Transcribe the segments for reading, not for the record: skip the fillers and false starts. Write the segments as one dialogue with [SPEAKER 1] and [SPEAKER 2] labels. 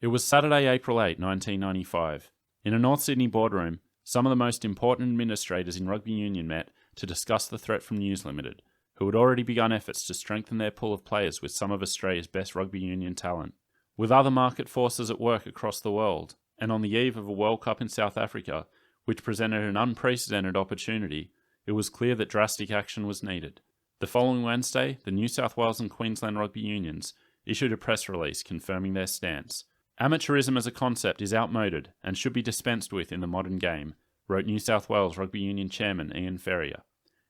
[SPEAKER 1] It was Saturday, April 8, 1995. In a North Sydney boardroom, some of the most important administrators in rugby union met to discuss the threat from News Limited, who had already begun efforts to strengthen their pool of players with some of Australia's best rugby union talent. With other market forces at work across the world, and on the eve of a World Cup in South Africa, which presented an unprecedented opportunity, it was clear that drastic action was needed. The following Wednesday, the New South Wales and Queensland rugby unions issued a press release confirming their stance. Amateurism as a concept is outmoded and should be dispensed with in the modern game, wrote New South Wales Rugby Union Chairman Ian Ferrier.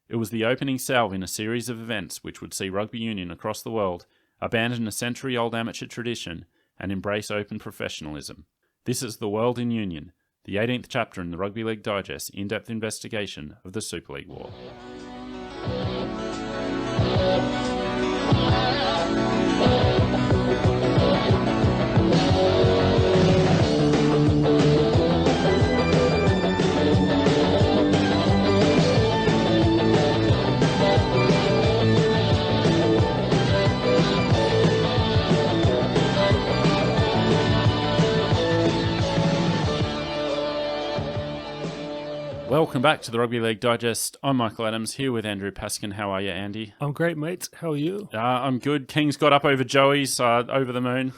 [SPEAKER 1] It was the opening salve in a series of events which would see rugby union across the world abandon a century-old amateur tradition and embrace open professionalism. This is The World in Union, the 18th chapter in the Rugby League Digest in-depth investigation of the Super League War. Welcome back to the Rugby League Digest. I'm Michael Adams, here with Andrew Paskin. How are you, Andy?
[SPEAKER 2] I'm great, mate. How are you?
[SPEAKER 1] I'm good. Kings got up over Joey's, over the moon.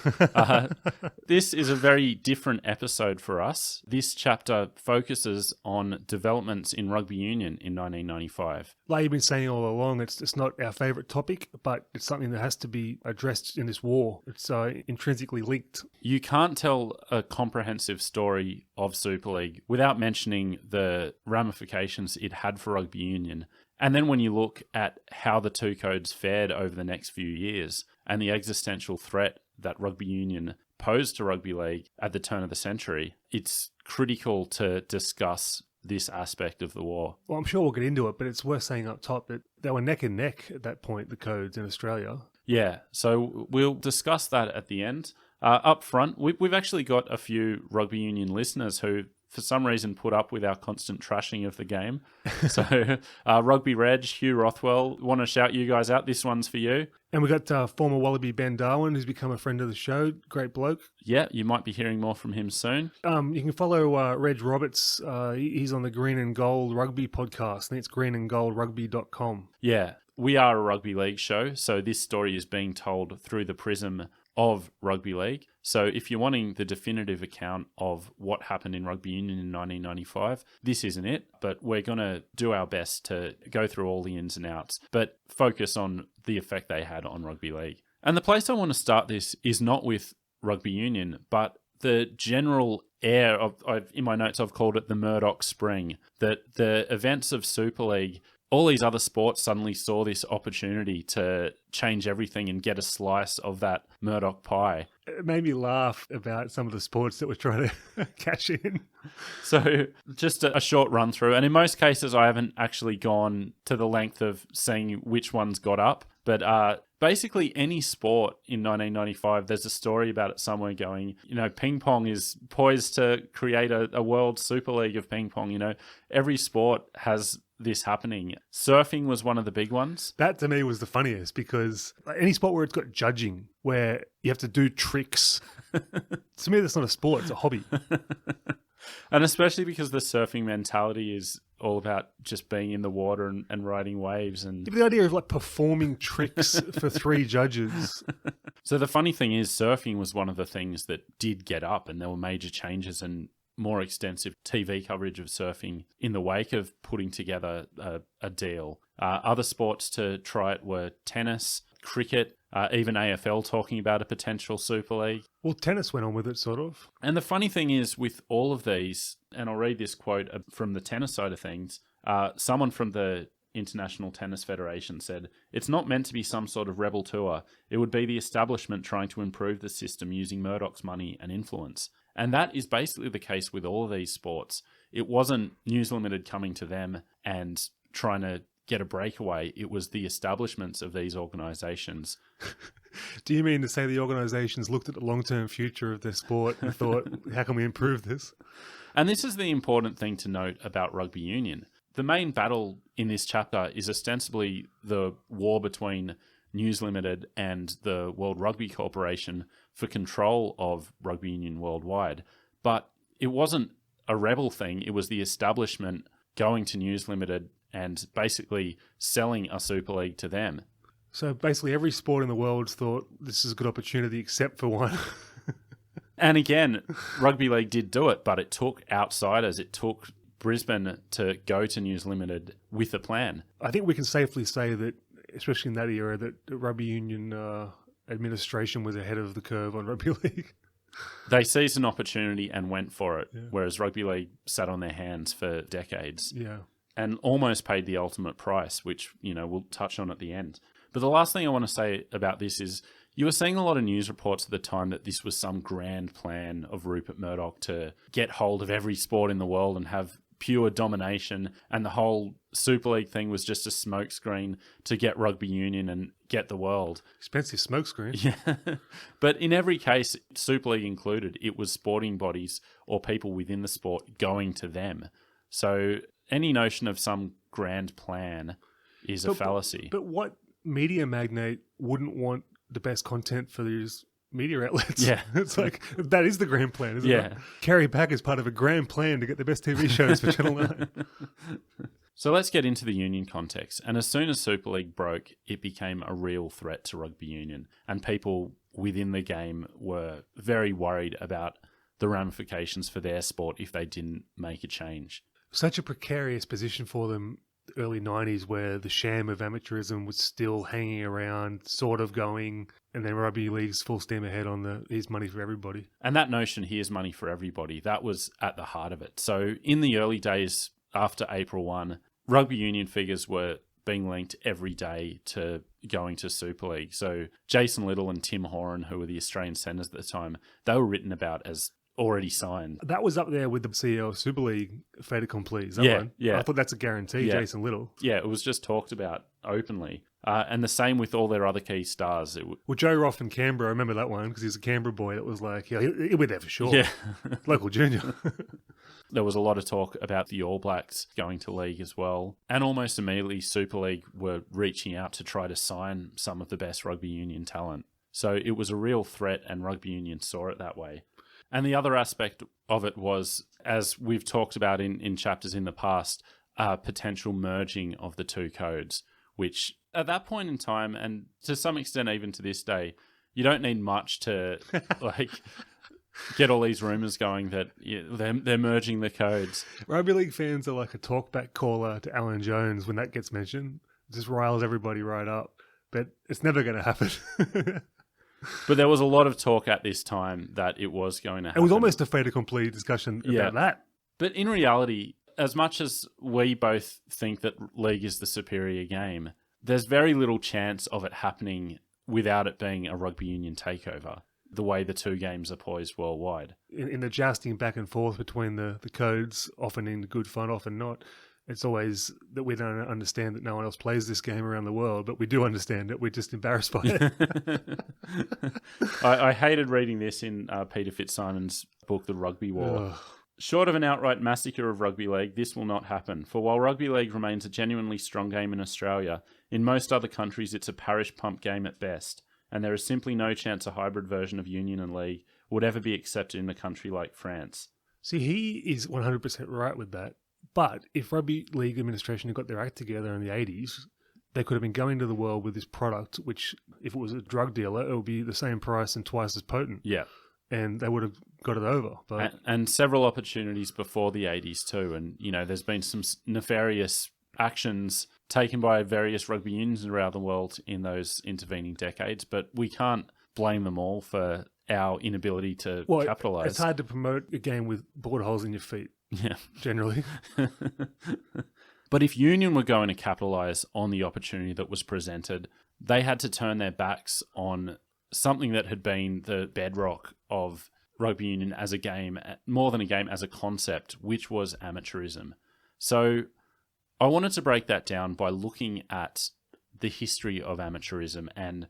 [SPEAKER 1] This is a very different episode for us. This chapter focuses on developments in rugby union in 1995.
[SPEAKER 2] Like you've been saying all along, it's not our favourite topic, but it's something that has to be addressed in this war. It's intrinsically linked.
[SPEAKER 1] You can't tell a comprehensive story of Super League without mentioning the ramifications it had for rugby union. And then when you look at how the two codes fared over the next few years and the existential threat that rugby union posed to rugby league at the turn of the century, it's critical to discuss this aspect of the war.
[SPEAKER 2] Well, I'm sure we'll get into it, but it's worth saying up top that they were neck and neck at that point, the codes in Australia.
[SPEAKER 1] Yeah, so we'll discuss that at the end. Up front, we've actually got a few rugby union listeners who, for some reason, put up with our constant trashing of the game. So, Rugby Reg, Hugh Rothwell, want to shout you guys out. This one's for you.
[SPEAKER 2] And we've got former Wallaby Ben Darwin, who's become a friend of the show. Great bloke.
[SPEAKER 1] Yeah, you might be hearing more from him soon.
[SPEAKER 2] You can follow Reg Roberts. He's on the Green and Gold Rugby podcast. I think it's greenandgoldrugby.com.
[SPEAKER 1] Yeah, we are a rugby league show, so this story is being told through the prism of rugby league. So if you're wanting the definitive account of what happened in rugby union in 1995, this isn't it, but we're going to do our best to go through all the ins and outs, but focus on the effect they had on rugby league. And the place I want to start this is not with rugby union, but the general air of, in my notes, I've called it the Murdoch spring, that the events of Super League, all these other sports suddenly saw this opportunity to change everything and get a slice of that Murdoch pie.
[SPEAKER 2] It made me laugh about some of the sports that were trying to cash in.
[SPEAKER 1] So just a short run through. And in most cases, I haven't actually gone to the length of seeing which ones got up. But basically any sport in 1995, there's a story about it somewhere going, ping pong is poised to create a world super league of ping pong. Every sport has this happening. Surfing was one of the big ones.
[SPEAKER 2] That to me was the funniest because any sport where it's got judging, where you have to do tricks, to me that's not a sport, it's a hobby.
[SPEAKER 1] And especially because the surfing mentality is all about just being in the water and riding waves. And
[SPEAKER 2] the idea of performing tricks for three judges.
[SPEAKER 1] So the funny thing is surfing was one of the things that did get up, and there were major changes and more extensive TV coverage of surfing in the wake of putting together a deal. Other sports to try it were tennis, cricket, even AFL talking about a potential Super League.
[SPEAKER 2] Well, tennis went on with it, sort of.
[SPEAKER 1] And the funny thing is with all of these, and I'll read this quote from the tennis side of things, someone from the International Tennis Federation said, "It's not meant to be some sort of rebel tour. It would be the establishment trying to improve the system using Murdoch's money and influence." And that is basically the case with all of these sports. It wasn't News Limited coming to them and trying to get a breakaway. It was the establishments of these organisations.
[SPEAKER 2] Do you mean to say the organisations looked at the long-term future of their sport and thought, how can we improve this?
[SPEAKER 1] And this is the important thing to note about rugby union. The main battle in this chapter is ostensibly the war between News Limited and the World Rugby Corporation for control of rugby union worldwide. But it wasn't a rebel thing. It was the establishment going to News Limited and basically selling a Super League to them.
[SPEAKER 2] So basically every sport in the world thought this is a good opportunity except for one.
[SPEAKER 1] And again, Rugby League did do it, but it took outsiders. It took Brisbane to go to News Limited with a plan.
[SPEAKER 2] I think we can safely say that, especially in that era, that the rugby union administration was ahead of the curve on rugby league.
[SPEAKER 1] They seized an opportunity and went for it,
[SPEAKER 2] Yeah.
[SPEAKER 1] whereas Rugby League sat on their hands for decades
[SPEAKER 2] Yeah.
[SPEAKER 1] and almost paid the ultimate price, which, we'll touch on at the end. But the last thing I want to say about this is you were seeing a lot of news reports at the time that this was some grand plan of Rupert Murdoch to get hold of every sport in the world and have pure domination, and the whole Super League thing was just a smokescreen to get rugby union and get the world.
[SPEAKER 2] Expensive smokescreen.
[SPEAKER 1] Yeah. But in every case, Super League included, it was sporting bodies or people within the sport going to them. So any notion of some grand plan is a fallacy.
[SPEAKER 2] But what media magnate wouldn't want the best content for these media outlets?
[SPEAKER 1] Yeah.
[SPEAKER 2] It's like, that is the grand plan, isn't
[SPEAKER 1] Yeah.
[SPEAKER 2] it? Carrie Pack is part of a grand plan to get the best TV shows for Channel 9.
[SPEAKER 1] So let's get into the union context. And as soon as Super League broke, it became a real threat to rugby union. And people within the game were very worried about the ramifications for their sport if they didn't make a change.
[SPEAKER 2] Such a precarious position for them, the early 90s, where the sham of amateurism was still hanging around, sort of going, and then rugby league's full steam ahead on the here's money for everybody.
[SPEAKER 1] And that notion, here's money for everybody, that was at the heart of it. So in the early days after April 1, rugby union figures were being linked every day to going to Super League. So Jason Little and Tim Horan, who were the Australian centres at the time, they were written about as already signed.
[SPEAKER 2] That was up there with the CEO of Super League, fait accompli. Is that
[SPEAKER 1] Yeah,
[SPEAKER 2] one?
[SPEAKER 1] yeah.
[SPEAKER 2] I thought that's a guarantee,
[SPEAKER 1] Yeah.
[SPEAKER 2] Jason Little.
[SPEAKER 1] Yeah, it was just talked about openly. And the same with all their other key stars.
[SPEAKER 2] Well, Joe Roth in Canberra, I remember that one because he's a Canberra boy that was like, yeah, he'll be there for sure.
[SPEAKER 1] Yeah.
[SPEAKER 2] Local junior.
[SPEAKER 1] There was a lot of talk about the All Blacks going to league as well. And almost immediately, Super League were reaching out to try to sign some of the best rugby union talent. So it was a real threat, and rugby union saw it that way. And the other aspect of it was, as we've talked about in chapters in the past, potential merging of the two codes, which at that point in time, and to some extent even to this day, you don't need much to get all these rumours going that they're merging the codes.
[SPEAKER 2] Rugby league fans are like a talkback caller to Alan Jones when that gets mentioned. It just riles everybody right up. But it's never going to happen.
[SPEAKER 1] But there was a lot of talk at this time that it was going to happen.
[SPEAKER 2] It was almost a fait accompli discussion about that.
[SPEAKER 1] But in reality, as much as we both think that league is the superior game, there's very little chance of it happening without it being a rugby union takeover, the way the two games are poised worldwide.
[SPEAKER 2] In the jousting back and forth between the codes, often in good fun, often not, it's always that we don't understand that no one else plays this game around the world, but we do understand it. We're just embarrassed by it.
[SPEAKER 1] I hated reading this in Peter Fitzsimons' book, The Rugby War.
[SPEAKER 2] Ugh.
[SPEAKER 1] Short of an outright massacre of rugby league, this will not happen. For while rugby league remains a genuinely strong game in Australia, in most other countries it's a parish pump game at best, and there is simply no chance a hybrid version of union and league would ever be accepted in a country like France.
[SPEAKER 2] See, he is 100% right with that. But if rugby league administration had got their act together in the 80s, they could have been going to the world with this product, which, if it was a drug dealer, it would be the same price and twice as potent.
[SPEAKER 1] Yeah.
[SPEAKER 2] And they would have got it over. But
[SPEAKER 1] and several opportunities before the 80s too. And, there's been some nefarious actions taken by various rugby unions around the world in those intervening decades, but we can't blame them all for our inability to capitalise.
[SPEAKER 2] It's hard to promote a game with bullet holes in your feet.
[SPEAKER 1] Yeah.
[SPEAKER 2] Generally.
[SPEAKER 1] But if Union were going to capitalise on the opportunity that was presented, they had to turn their backs on something that had been the bedrock of rugby union as a game, more than a game, as a concept, which was amateurism. So I wanted to break that down by looking at the history of amateurism and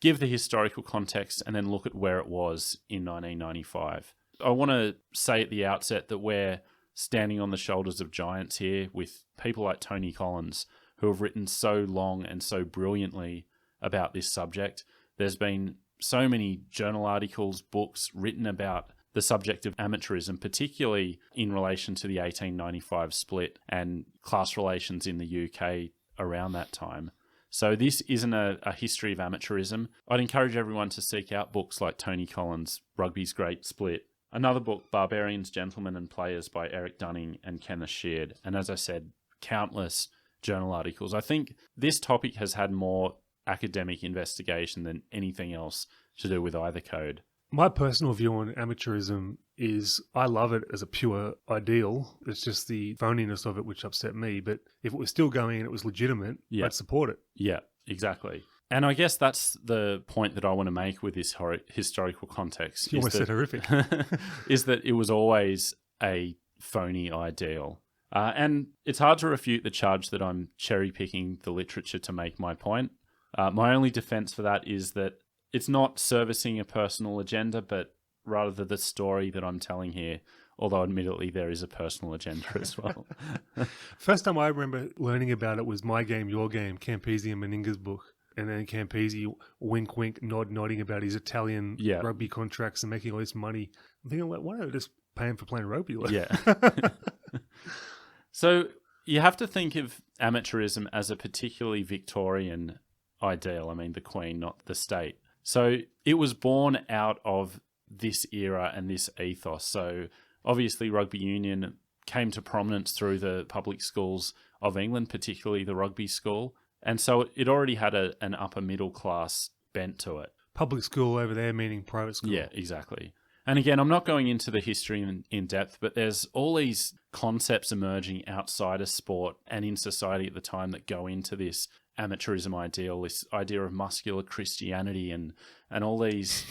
[SPEAKER 1] give the historical context and then look at where it was in 1995. I want to say at the outset that we're standing on the shoulders of giants here with people like Tony Collins, who have written so long and so brilliantly about this subject. There's been so many journal articles, books written about the subject of amateurism, particularly in relation to the 1895 split and class relations in the UK around that time. So this isn't a history of amateurism. I'd encourage everyone to seek out books like Tony Collins' Rugby's Great Split. Another book, Barbarians, Gentlemen and Players by Eric Dunning and Kenneth Sheard. And as I said, countless journal articles. I think this topic has had more academic investigation than anything else to do with either code.
[SPEAKER 2] My personal view on amateurism is I love it as a pure ideal. It's just the phoniness of it which upset me. But if it was still going and it was legitimate, I'd support it.
[SPEAKER 1] Yeah, exactly. And I guess that's the point that I want to make with this historical context.
[SPEAKER 2] You almost said horrific.
[SPEAKER 1] Is that it was always a phony ideal. And it's hard to refute the charge that I'm cherry-picking the literature to make my point. My only defense for that is that it's not servicing a personal agenda, but rather the story that I'm telling here, although admittedly there is a personal agenda as well.
[SPEAKER 2] First time I remember learning about it was My Game, Your Game, Campese and Meninga's book. And then Campese, wink, wink, nodding about his Italian rugby contracts and making all this money. I'm thinking, why don't I just pay him for playing rugby?
[SPEAKER 1] Yeah. So you have to think of amateurism as a particularly Victorian ideal. I mean, the Queen, not the state. So it was born out of this era and this ethos. So obviously rugby union came to prominence through the public schools of England, particularly the rugby school. And so it already had an upper middle class bent to it.
[SPEAKER 2] Public school over there meaning private school.
[SPEAKER 1] Yeah, exactly. And again, I'm not going into the history in depth, but there's all these concepts emerging outside of sport and in society at the time that go into this amateurism ideal, this idea of muscular Christianity and all these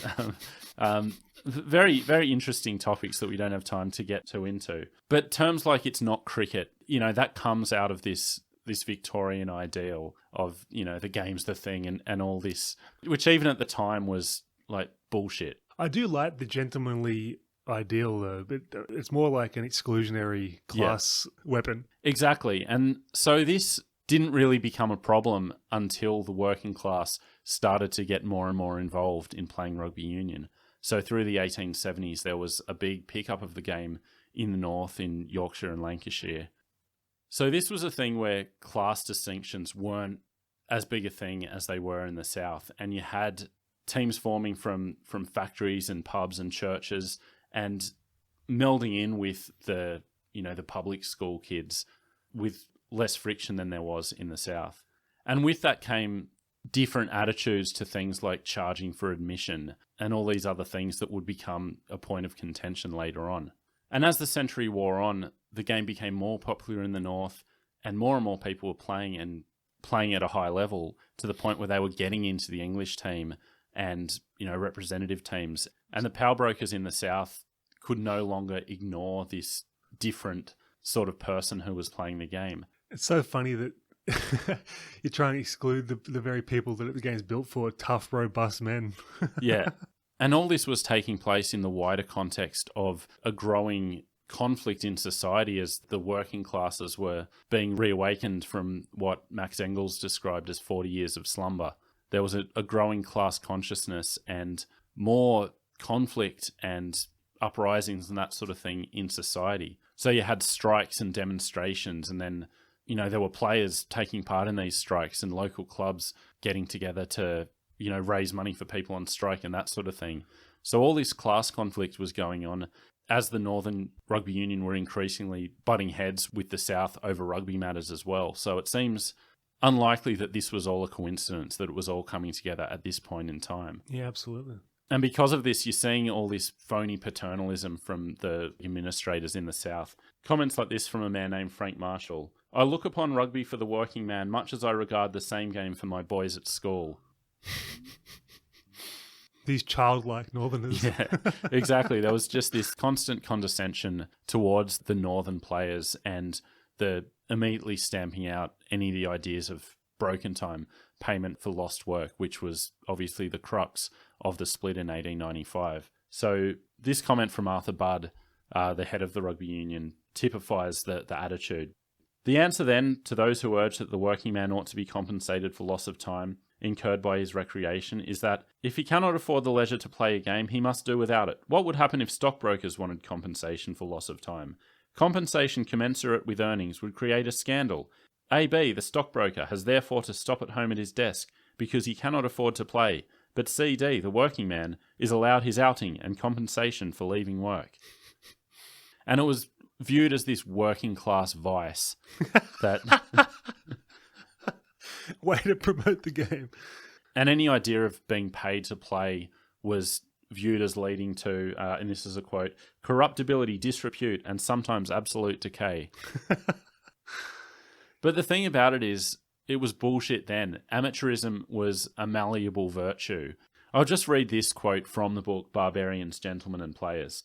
[SPEAKER 1] very, very interesting topics that we don't have time to get into. But terms like it's not cricket, that comes out of this Victorian ideal of, the game's the thing and all this, which even at the time was like bullshit.
[SPEAKER 2] I do like the gentlemanly ideal though, but it's more like an exclusionary class weapon.
[SPEAKER 1] Exactly. And so this didn't really become a problem until the working class started to get more and more involved in playing rugby union. So through the 1870s, there was a big pickup of the game in the north, in Yorkshire and Lancashire. So this was a thing where class distinctions weren't as big a thing as they were in the south. And you had teams forming from factories and pubs and churches and melding in with the public school kids with less friction than there was in the south. And with that came different attitudes to things like charging for admission and all these other things that would become a point of contention later on. And as the century wore on, the game became more popular in the north and more people were playing at a high level to the point where they were getting into the English team and, representative teams. And the power brokers in the south could no longer ignore this different sort of person who was playing the game.
[SPEAKER 2] It's so funny that you're trying to exclude the very people that the game's built for, tough, robust men.
[SPEAKER 1] Yeah. And all this was taking place in the wider context of a growing conflict in society as the working classes were being reawakened from what Max Engels described as 40 years of slumber. There was a growing class consciousness and more conflict and uprisings and that sort of thing in society. So you had strikes and demonstrations, and then, there were players taking part in these strikes and local clubs getting together to, raise money for people on strike and that sort of thing. So all this class conflict was going on as the Northern Rugby Union were increasingly butting heads with the South over rugby matters as well. So it seems unlikely that this was all a coincidence, that it was all coming together at this point in time.
[SPEAKER 2] Yeah, absolutely.
[SPEAKER 1] And because of this, you're seeing all this phony paternalism from the administrators in the South. Comments like this from a man named Frank Marshall. I look upon rugby for the working man much as I regard the same game for my boys at school.
[SPEAKER 2] These childlike northerners.
[SPEAKER 1] Yeah, exactly. There was just this constant condescension towards the northern players and the immediately stamping out any of the ideas of broken time, payment for lost work, which was obviously the crux of the split in 1895. So this comment from Arthur Budd, the head of the rugby union, typifies the attitude. The answer then to those who urge that the working man ought to be compensated for loss of time incurred by his recreation is that if he cannot afford the leisure to play a game, he must do without it. What would happen if stockbrokers wanted compensation for loss of time? Compensation commensurate with earnings would create a scandal. AB, the stockbroker, has therefore to stop at home at his desk because he cannot afford to play, but CD, the working man, is allowed his outing and compensation for leaving work. And it was viewed as this working class vice that...
[SPEAKER 2] Way to promote the game.
[SPEAKER 1] And any idea of being paid to play was viewed as leading to, and this is a quote, corruptibility, disrepute, and sometimes absolute decay. But the thing about it is, it was bullshit then. Amateurism was a malleable virtue. I'll just read this quote from the book Barbarians, Gentlemen and Players.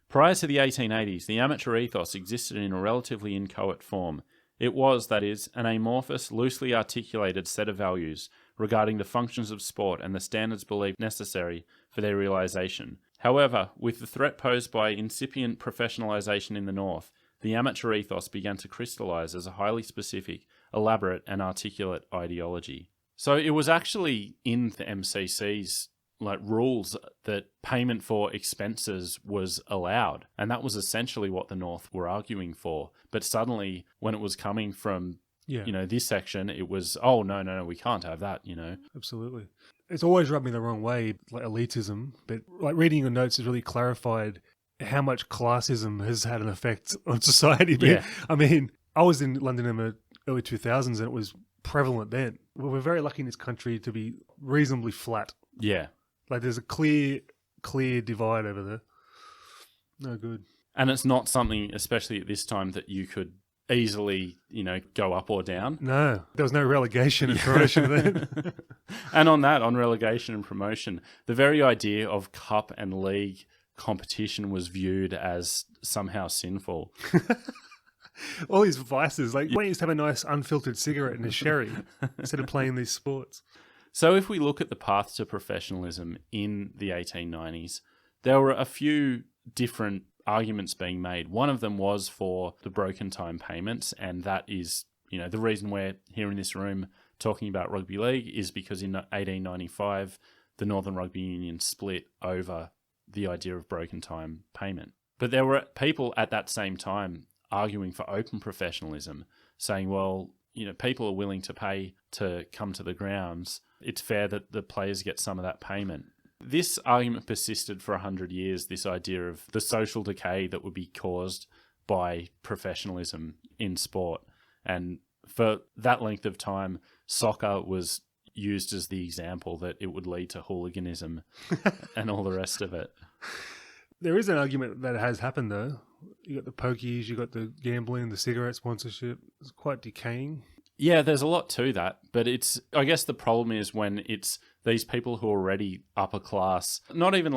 [SPEAKER 1] Prior to the 1880s, the amateur ethos existed in a relatively inchoate form. It was, that is, an amorphous, loosely articulated set of values regarding the functions of sport and the standards believed necessary for their realization. However, with the threat posed by incipient professionalization in the North, the amateur ethos began to crystallize as a highly specific, elaborate, and articulate ideology. So it was actually in the MCC's rules that payment for expenses was allowed, and that was essentially what the North were arguing for. But suddenly, when it was coming from this section, it was, oh no, we can't have that.
[SPEAKER 2] Absolutely. It's always rubbed me the wrong way, like elitism, but like reading your notes has really clarified how much classism has had an effect on society.
[SPEAKER 1] Yeah.
[SPEAKER 2] I mean, I was in London in the early 2000s and it was prevalent then. We're very lucky in this country to be reasonably flat.
[SPEAKER 1] Yeah.
[SPEAKER 2] Like there's a clear divide over there. No good.
[SPEAKER 1] And it's not something, especially at this time, that you could easily, go up or down.
[SPEAKER 2] No, there was no relegation and promotion then.
[SPEAKER 1] And on relegation and promotion, the very idea of cup and league competition was viewed as somehow sinful.
[SPEAKER 2] All these vices, like why don't you just have a nice unfiltered cigarette and a sherry instead of playing these sports?
[SPEAKER 1] So if we look at the path to professionalism in the 1890s, there were a few different arguments being made. One of them was for the broken time payments, and that is, the reason we're here in this room talking about rugby league is because in 1895, the Northern Rugby Union split over the idea of broken time payment. But there were people at that same time arguing for open professionalism, saying, well, people are willing to pay to come to the grounds. It's fair that the players get some of that payment. This argument persisted for 100 years, this idea of the social decay that would be caused by professionalism in sport. And for that length of time, soccer was used as the example that it would lead to hooliganism and all the rest of it.
[SPEAKER 2] There is an argument that has happened, though. You got the pokies, you got the gambling, the cigarette sponsorship. It's quite decaying.
[SPEAKER 1] Yeah, there's a lot to that, but I guess the problem is when it's these people who are already upper class, not even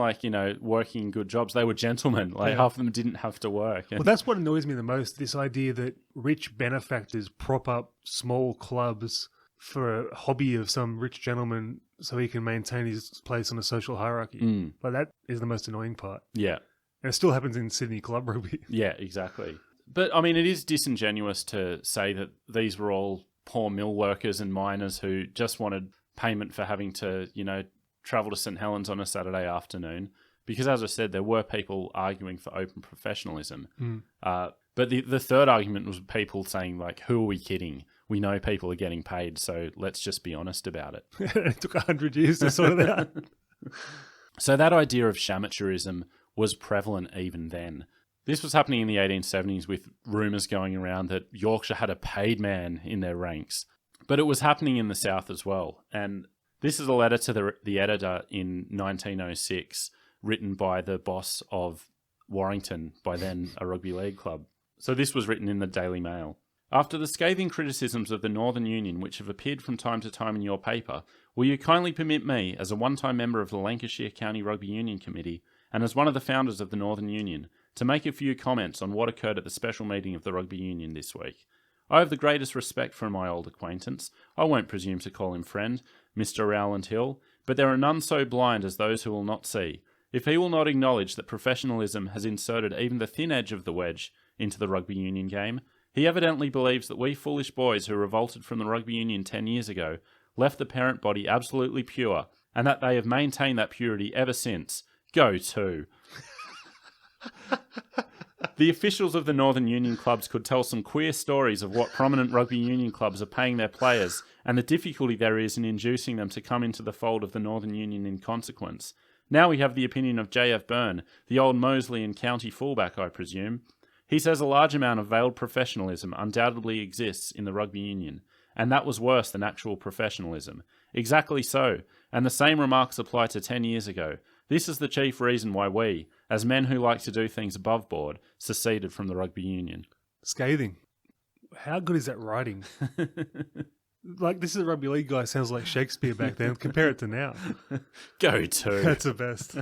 [SPEAKER 1] working good jobs, they were gentlemen, half of them didn't have to work.
[SPEAKER 2] Well, that's what annoys me the most, this idea that rich benefactors prop up small clubs for a hobby of some rich gentleman so he can maintain his place on the social hierarchy. Like that is the most annoying part.
[SPEAKER 1] Yeah.
[SPEAKER 2] And it still happens in Sydney club rugby.
[SPEAKER 1] Yeah, exactly. But, I mean, it is disingenuous to say that these were all poor mill workers and miners who just wanted payment for having to, travel to St. Helens on a Saturday afternoon. Because, as I said, there were people arguing for open professionalism. But the third argument was people saying, who are we kidding? We know people are getting paid, so let's just be honest about it.
[SPEAKER 2] It took 100 years to sort it out.
[SPEAKER 1] So that idea of shamateurism was prevalent even then. This was happening in the 1870s with rumours going around that Yorkshire had a paid man in their ranks. But it was happening in the South as well. And this is a letter to the editor in 1906, written by the boss of Warrington, by then a rugby league club. So this was written in the Daily Mail. After the scathing criticisms of the Northern Union which have appeared from time to time in your paper, will you kindly permit me, as a one-time member of the Lancashire County Rugby Union Committee, and as one of the founders of the Northern Union, to make a few comments on what occurred at the special meeting of the Rugby Union this week. I have the greatest respect for my old acquaintance. I won't presume to call him friend, Mr. Rowland Hill, but there are none so blind as those who will not see. If he will not acknowledge that professionalism has inserted even the thin edge of the wedge into the rugby union game, he evidently believes that we foolish boys who revolted from the rugby union 10 years ago left the parent body absolutely pure, and that they have maintained that purity ever since. Go to. The officials of the Northern Union clubs could tell some queer stories of what prominent rugby union clubs are paying their players and the difficulty there is in inducing them to come into the fold of the Northern Union in consequence. Now we have the opinion of J.F. Byrne, the old Moseley and county fullback, I presume. He says a large amount of veiled professionalism undoubtedly exists in the rugby union, and that was worse than actual professionalism. Exactly so, and the same remarks apply to 10 years ago. This is the chief reason why we, as men who like to do things above board, seceded from the rugby union.
[SPEAKER 2] Scathing. How good is that writing? Like, this is a rugby league guy, sounds like Shakespeare back then. Compare it to now.
[SPEAKER 1] Go to.
[SPEAKER 2] That's the best.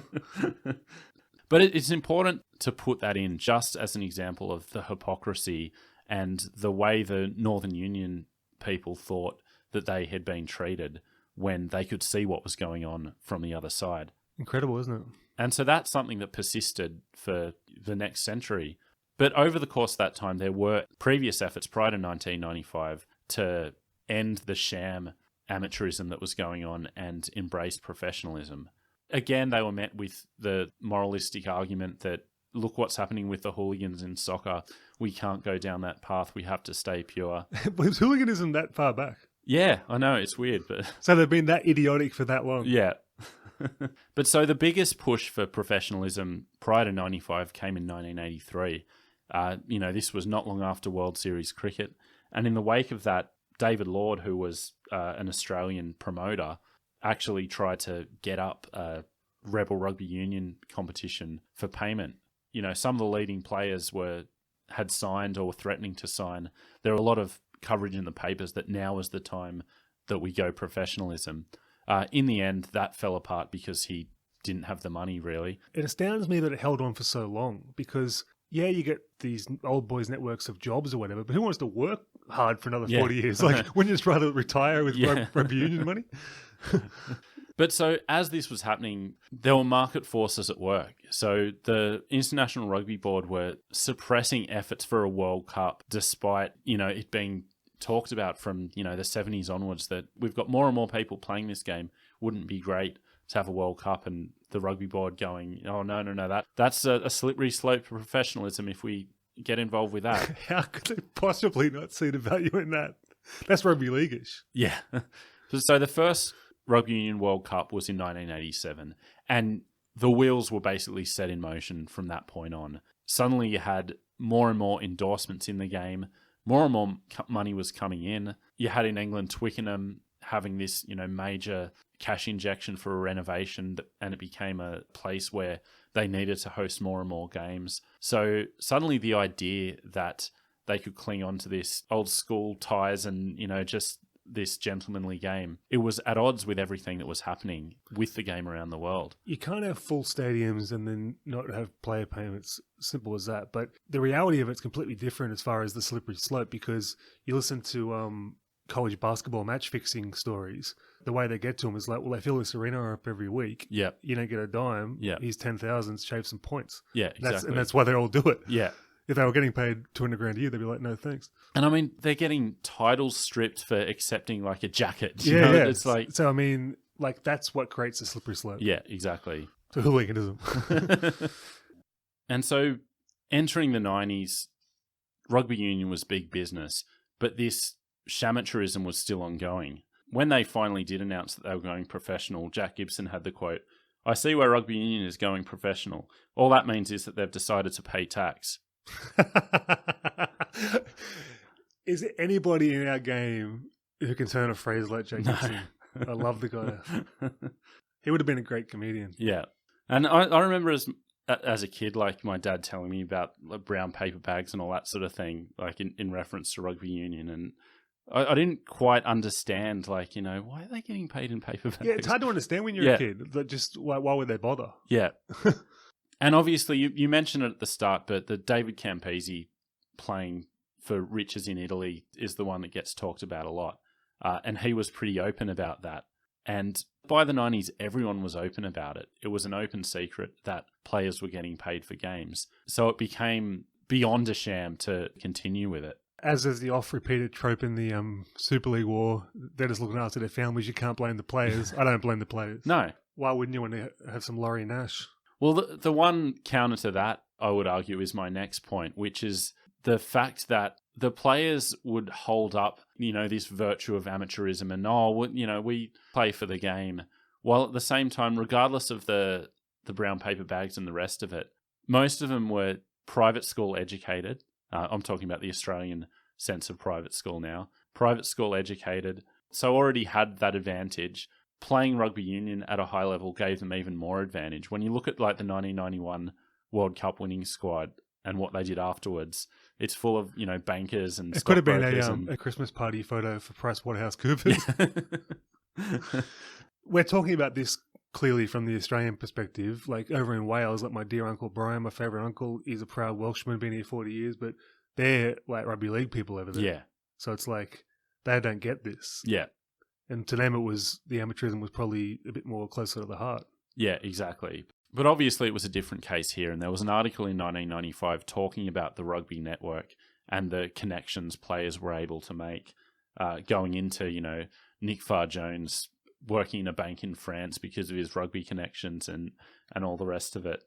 [SPEAKER 1] But it's important to put that in just as an example of the hypocrisy and the way the Northern Union people thought that they had been treated when they could see what was going on from the other side.
[SPEAKER 2] Incredible, isn't it?
[SPEAKER 1] And so that's something that persisted for the next century. But over the course of that time, there were previous efforts prior to 1995 to end the sham amateurism that was going on and embrace professionalism. Again, they were met with the moralistic argument that, look what's happening with the hooligans in soccer. We can't go down that path. We have to stay pure.
[SPEAKER 2] Was hooliganism that far back?
[SPEAKER 1] Yeah, I know. It's weird, but...
[SPEAKER 2] So they've been that idiotic for that long?
[SPEAKER 1] Yeah. But so the biggest push for professionalism prior to 95 came in 1983. This was not long after World Series cricket. And in the wake of that, David Lord, who was an Australian promoter, actually tried to get up a rebel rugby union competition for payment. Some of the leading players had signed or were threatening to sign. There were a lot of coverage in the papers that now is the time that we go professionalism. In the end, that fell apart because he didn't have the money, really.
[SPEAKER 2] It astounds me that it held on for so long because, yeah, you get these old boys networks of jobs or whatever, but who wants to work hard for another 40 years? Like, wouldn't you just rather retire with rugby union money?
[SPEAKER 1] But so as this was happening, there were market forces at work. So the International Rugby Board were suppressing efforts for a World Cup despite, it being talked about from, the 70s onwards that we've got more and more people playing this game. Wouldn't it be great to have a World Cup? And the Rugby Board going, oh, no, that's a slippery slope to professionalism if we get involved with that.
[SPEAKER 2] How could they possibly not see the value in that? That's rugby league-ish.
[SPEAKER 1] Yeah. So the first Rugby Union World Cup was in 1987, and the wheels were basically set in motion from that point on. Suddenly you had more and more endorsements in the game, more and more money was coming in. You had in England Twickenham having this, major cash injection for a renovation, and it became a place where they needed to host more and more games. So suddenly the idea that they could cling on to this old school ties and, just this gentlemanly game, it was at odds with everything that was happening with the game around the world.
[SPEAKER 2] You can't have full stadiums and then not have player payments. Simple as that. But the reality of it's completely different as far as the slippery slope, because you listen to college basketball match fixing stories. The way they get to them is like, well, they fill this arena up every week.
[SPEAKER 1] Yeah.
[SPEAKER 2] You don't get a dime.
[SPEAKER 1] Yeah.
[SPEAKER 2] Here's 10,000, shave some points.
[SPEAKER 1] Yeah, exactly.
[SPEAKER 2] And that's why they all do it.
[SPEAKER 1] Yeah.
[SPEAKER 2] If they were getting paid $200,000 a year, they'd be like, no, thanks.
[SPEAKER 1] And I mean, they're getting titles stripped for accepting like a jacket.
[SPEAKER 2] Yeah.
[SPEAKER 1] It's like...
[SPEAKER 2] So, I mean, like, that's what creates a slippery slope.
[SPEAKER 1] Yeah, exactly.
[SPEAKER 2] To hooliganism.
[SPEAKER 1] And so, entering the 90s, rugby union was big business, but this shamateurism was still ongoing. When they finally did announce that they were going professional, Jack Gibson had the quote, "I see where rugby union is going professional. All that means is that they've decided to pay tax."
[SPEAKER 2] Is there anybody in our game who can turn a phrase like Jack Gibson? I love the guy. He would have been a great comedian.
[SPEAKER 1] Yeah. And I remember as a kid, like my dad telling me about brown paper bags and all that sort of thing, like in reference to rugby union. And I didn't quite understand, like, why are they getting paid in paper bags?
[SPEAKER 2] Yeah, it's hard to understand when you're a kid. Just why would they bother?
[SPEAKER 1] Yeah. And obviously, you mentioned it at the start, but the David Campese playing for Riches in Italy is the one that gets talked about a lot. And he was pretty open about that. And by the 90s, everyone was open about it. It was an open secret that players were getting paid for games. So it became beyond a sham to continue with it.
[SPEAKER 2] As is the oft-repeated trope in the Super League war, they're just looking after their families. You can't blame the players. I don't blame the players.
[SPEAKER 1] No.
[SPEAKER 2] Why wouldn't you want to have some Laurie Nash?
[SPEAKER 1] Well, the one counter to that, I would argue, is my next point, which is the fact that the players would hold up, this virtue of amateurism and, we play for the game. While at the same time, regardless of the brown paper bags and the rest of it, most of them were private school educated. I'm talking about the Australian sense of private school now. Private school educated, so already had that advantage. Playing rugby union at a high level gave them even more advantage. When you look at like the 1991 World Cup winning squad and what they did afterwards, it's full of, bankers and
[SPEAKER 2] it could have been
[SPEAKER 1] stockbrokers
[SPEAKER 2] a Christmas party photo for PricewaterhouseCoopers. We're talking about this clearly from the Australian perspective. Like over in Wales, like my dear Uncle Brian, my favourite uncle, is a proud Welshman, been here 40 years, but they're like rugby league people over there.
[SPEAKER 1] Yeah.
[SPEAKER 2] So it's like they don't get this.
[SPEAKER 1] Yeah.
[SPEAKER 2] And to them, the amateurism was probably a bit more closer to the heart.
[SPEAKER 1] Yeah, exactly. But obviously it was a different case here, and there was an article in 1995 talking about the rugby network and the connections players were able to make going into, Nick Farr-Jones working in a bank in France because of his rugby connections and all the rest of it.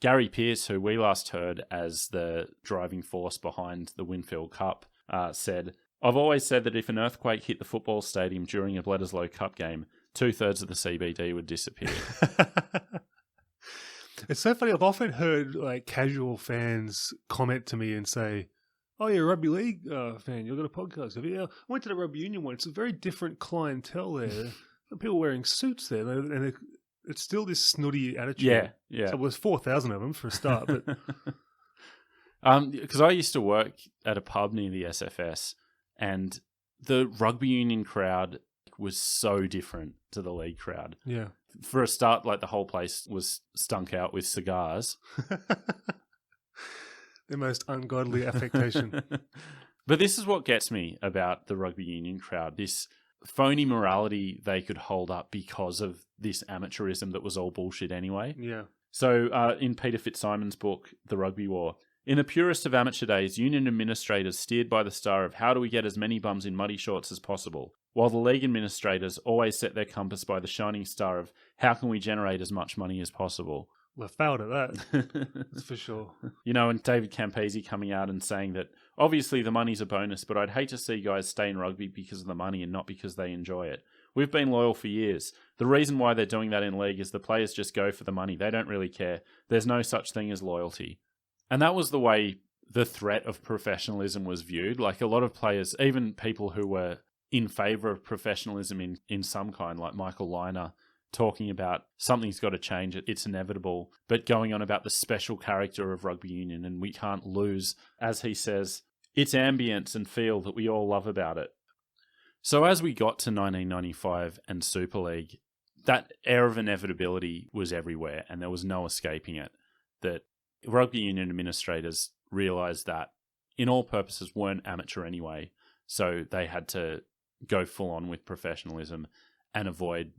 [SPEAKER 1] Gary Pearce, who we last heard as the driving force behind the Winfield Cup, said, "I've always said that if an earthquake hit the football stadium during a Bledisloe Cup game, 2/3 of the CBD would disappear."
[SPEAKER 2] It's so funny. I've often heard like casual fans comment to me and say, "Oh, you're a rugby league fan. You've got a podcast. Have you?" I went to the rugby union one. It's a very different clientele there. People wearing suits there, and it's still this snooty attitude.
[SPEAKER 1] Yeah.
[SPEAKER 2] So there's 4,000 of them for a start. But
[SPEAKER 1] because I used to work at a pub near the SFS, and the rugby union crowd was so different to the league crowd.
[SPEAKER 2] Yeah.
[SPEAKER 1] For a start, like the whole place was stunk out with cigars.
[SPEAKER 2] The most ungodly affectation.
[SPEAKER 1] But this is what gets me about the rugby union crowd, this phony morality they could hold up because of this amateurism that was all bullshit anyway.
[SPEAKER 2] Yeah.
[SPEAKER 1] So in Peter Fitzsimons' book, The Rugby War, in the purest of amateur days, union administrators steered by the star of how do we get as many bums in muddy shorts as possible, while the league administrators always set their compass by the shining star of how can we generate as much money as possible.
[SPEAKER 2] Well, I failed at that. That's for sure.
[SPEAKER 1] And David Campese coming out and saying that obviously the money's a bonus, but I'd hate to see guys stay in rugby because of the money and not because they enjoy it. We've been loyal for years. The reason why they're doing that in league is the players just go for the money. They don't really care. There's no such thing as loyalty. And that was the way the threat of professionalism was viewed. Like a lot of players, even people who were in favour of professionalism in some kind, like Michael Liner, talking about something's got to change, it's inevitable, but going on about the special character of rugby union and we can't lose, as he says, its ambience and feel that we all love about it. So as we got to 1995 and Super League, that air of inevitability was everywhere and there was no escaping it. That rugby union administrators realised that in all purposes weren't amateur anyway, so they had to go full on with professionalism and avoid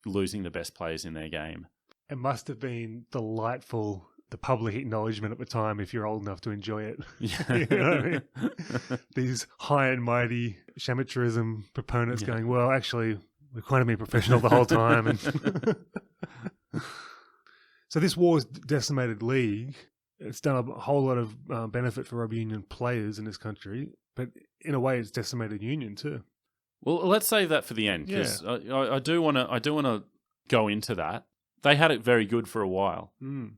[SPEAKER 1] losing the best players in their game.
[SPEAKER 2] It must have been delightful, the public acknowledgement at the time, if you're old enough to enjoy it.
[SPEAKER 1] Yeah.
[SPEAKER 2] You know what I mean? These high and mighty amateurism proponents going, well, actually, we've kind of been professional the whole time. And so this war's decimated league. It's done a whole lot of benefit for rugby union players in this country, but in a way, it's decimated union too.
[SPEAKER 1] Well, let's save that for the end because I do want to go into that. They had it very good for a while, and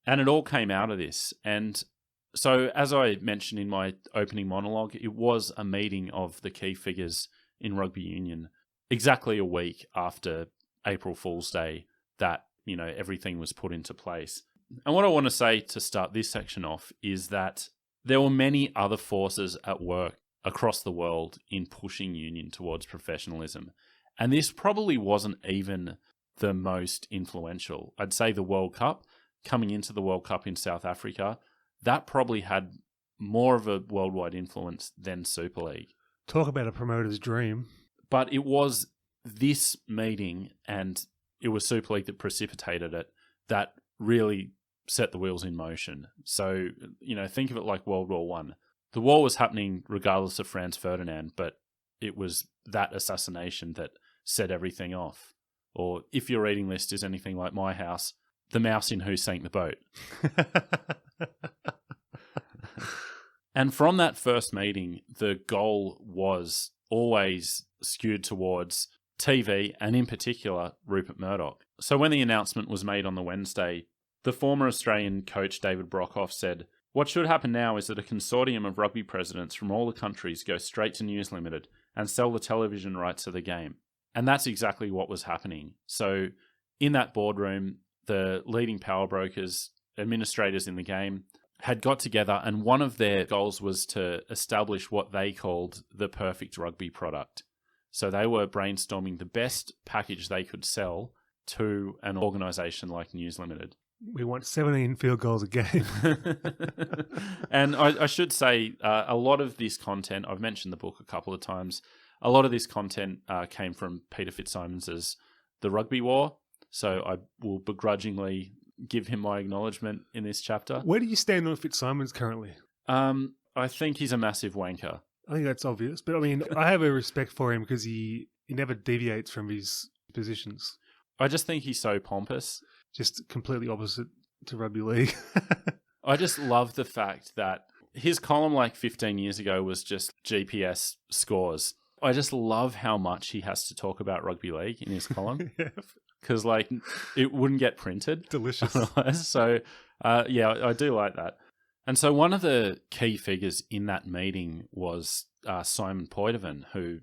[SPEAKER 1] it all came out of this. And so, as I mentioned in my opening monologue, it was a meeting of the key figures in rugby union exactly a week after April Fool's Day that everything was put into place. And what I want to say to start this section off is that there were many other forces at work across the world in pushing union towards professionalism. And this probably wasn't even the most influential. I'd say the World Cup, coming into the World Cup in South Africa, that probably had more of a worldwide influence than Super League.
[SPEAKER 2] Talk about a promoter's dream.
[SPEAKER 1] But it was this meeting, and it was Super League that precipitated it, that really set the wheels in motion. So, think of it like World War I. The war was happening regardless of Franz Ferdinand, but it was that assassination that set everything off. Or if your reading list is anything like my house, the mouse in Who Sank the Boat. And from that first meeting, the goal was always skewed towards TV and in particular Rupert Murdoch. So when the announcement was made on the Wednesday, the former Australian coach David Brockhoff said, "What should happen now is that a consortium of rugby presidents from all the countries go straight to News Limited and sell the television rights of the game." And that's exactly what was happening. So in that boardroom, the leading power brokers, administrators in the game, had got together, and one of their goals was to establish what they called the perfect rugby product. So they were brainstorming the best package they could sell to an organisation like News Limited.
[SPEAKER 2] We want 17 field goals a game.
[SPEAKER 1] And I should say, a lot of this content, I've mentioned the book a couple of times, a lot of this content came from Peter Fitzsimons' The Rugby War. So I will begrudgingly give him my acknowledgement in this chapter.
[SPEAKER 2] Where do you stand on Fitzsimons currently?
[SPEAKER 1] I think he's a massive wanker.
[SPEAKER 2] I think that's obvious. But I mean, I have a respect for him because he never deviates from his positions.
[SPEAKER 1] I just think he's so pompous.
[SPEAKER 2] Just completely opposite to rugby league.
[SPEAKER 1] I just love the fact that his column like 15 years ago was just GPS scores. I just love how much he has to talk about rugby league in his column.
[SPEAKER 2] Yeah.
[SPEAKER 1] Because like it wouldn't get printed.
[SPEAKER 2] Delicious.
[SPEAKER 1] So yeah, I do like that. And so one of the key figures in that meeting was Simon Poitevin, who,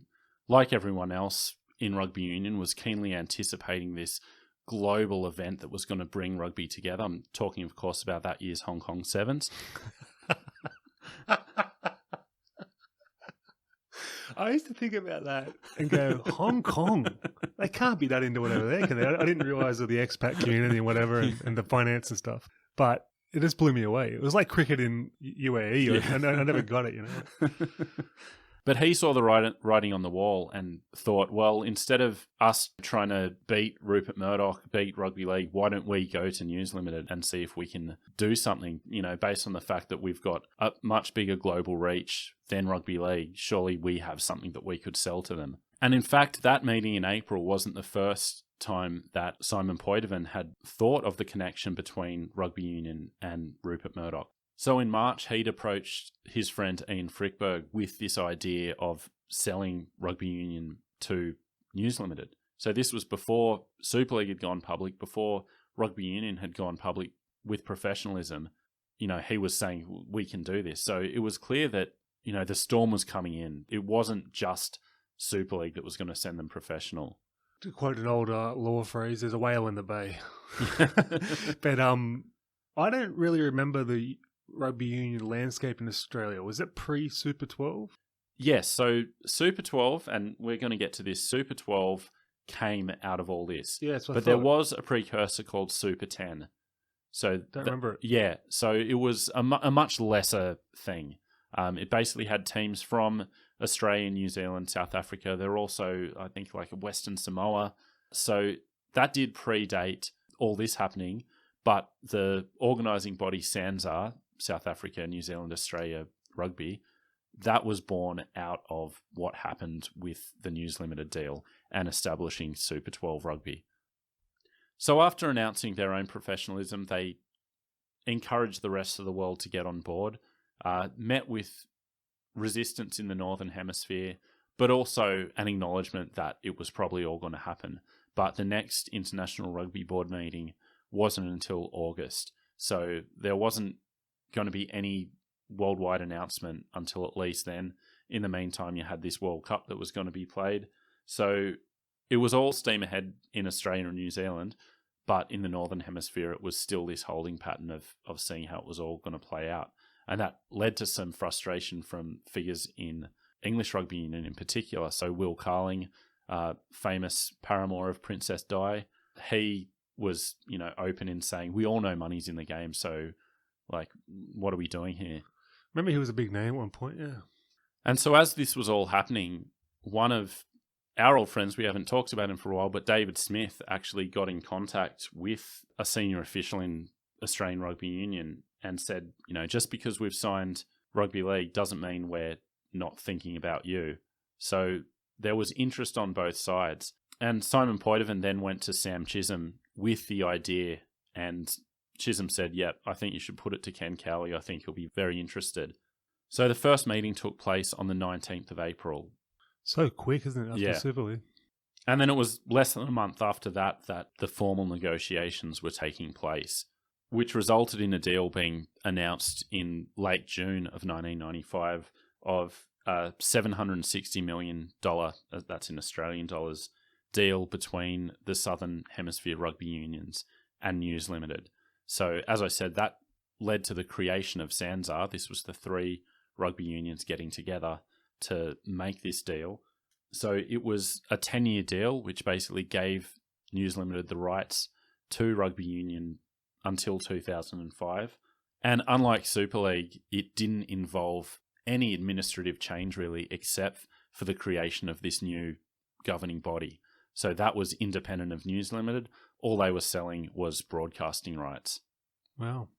[SPEAKER 1] like everyone else in rugby union, was keenly anticipating this global event that was going to bring rugby together. I'm talking, of course, about that year's Hong Kong Sevens.
[SPEAKER 2] I used to think about that and go, Hong Kong? They can't be that into whatever they can. I didn't realise of the expat community and whatever and the finance and stuff. But it just blew me away. It was like cricket in UAE.
[SPEAKER 1] Yeah.
[SPEAKER 2] I never got it, you know.
[SPEAKER 1] But he saw the writing on the wall and thought, well, instead of us trying to beat Rupert Murdoch, beat rugby league, why don't we go to News Limited and see if we can do something, you know, based on the fact that we've got a much bigger global reach than rugby league. Surely we have something that we could sell to them. And in fact, that meeting in April wasn't the first time that Simon Poitevin had thought of the connection between rugby union and Rupert Murdoch. So in March, he'd approached his friend Ian Frickberg with this idea of selling rugby union to News Limited. So this was before Super League had gone public, before rugby union had gone public with professionalism. You know, he was saying, we can do this. So it was clear that, you know, the storm was coming in. It wasn't just Super League that was going to send them professional.
[SPEAKER 2] To quote an old law phrase, there's a whale in the bay. But I don't really remember the rugby union landscape in Australia. Was it pre-Super 12?
[SPEAKER 1] Yes, so Super 12, and we're going to get to this, Super 12 came out of all this.
[SPEAKER 2] Yeah, that's what
[SPEAKER 1] but there was a precursor called Super 10. So
[SPEAKER 2] don't remember it.
[SPEAKER 1] Yeah, so it was a much lesser thing. It basically had teams from Australia, New Zealand, South Africa. There were also, I think, like Western Samoa. So that did predate all this happening, but the organising body SANZAR, South Africa, New Zealand, Australia Rugby, that was born out of what happened with the News Limited deal and establishing Super 12 Rugby. So after announcing their own professionalism, they encouraged the rest of the world to get on board, met with resistance in the Northern Hemisphere, but also an acknowledgement that it was probably all going to happen. But the next International Rugby Board meeting wasn't until August. So there wasn't going to be any worldwide announcement until at least then. In the meantime, you had this World Cup that was going to be played. So it was all steam ahead in Australia and New Zealand, but in the Northern Hemisphere, it was still this holding pattern of seeing how it was all going to play out. And that led to some frustration from figures in English rugby union in particular. So Will Carling, famous paramour of Princess Di, he was, you know, open in saying, we all know money's in the game, so like, what are we doing here?
[SPEAKER 2] Remember he was a big name at one point, yeah.
[SPEAKER 1] And so as this was all happening, one of our old friends, we haven't talked about him for a while, but David Smith actually got in contact with a senior official in Australian Rugby Union and said, you know, just because we've signed rugby league doesn't mean we're not thinking about you. So there was interest on both sides. And Simon Poitevin then went to Sam Chisholm with the idea, and Chisholm said, yep, I think you should put it to Ken Cowley. I think he'll be very interested. So the first meeting took place on the 19th of April.
[SPEAKER 2] So quick, isn't it, after
[SPEAKER 1] Yeah.
[SPEAKER 2] Super League?
[SPEAKER 1] And then it was less than a month after that that the formal negotiations were taking place, which resulted in a deal being announced in late June of 1995 of a $760 million, that's in Australian dollars, deal between the Southern Hemisphere rugby unions and News Limited. So, as I said, that led to the creation of SANZAR. This was the three rugby unions getting together to make this deal. So it was a 10-year deal, which basically gave News Limited the rights to rugby union until 2005. And unlike Super League, it didn't involve any administrative change really, except for the creation of this new governing body. So that was independent of News Limited. All they were selling was broadcasting rights.
[SPEAKER 2] Wow.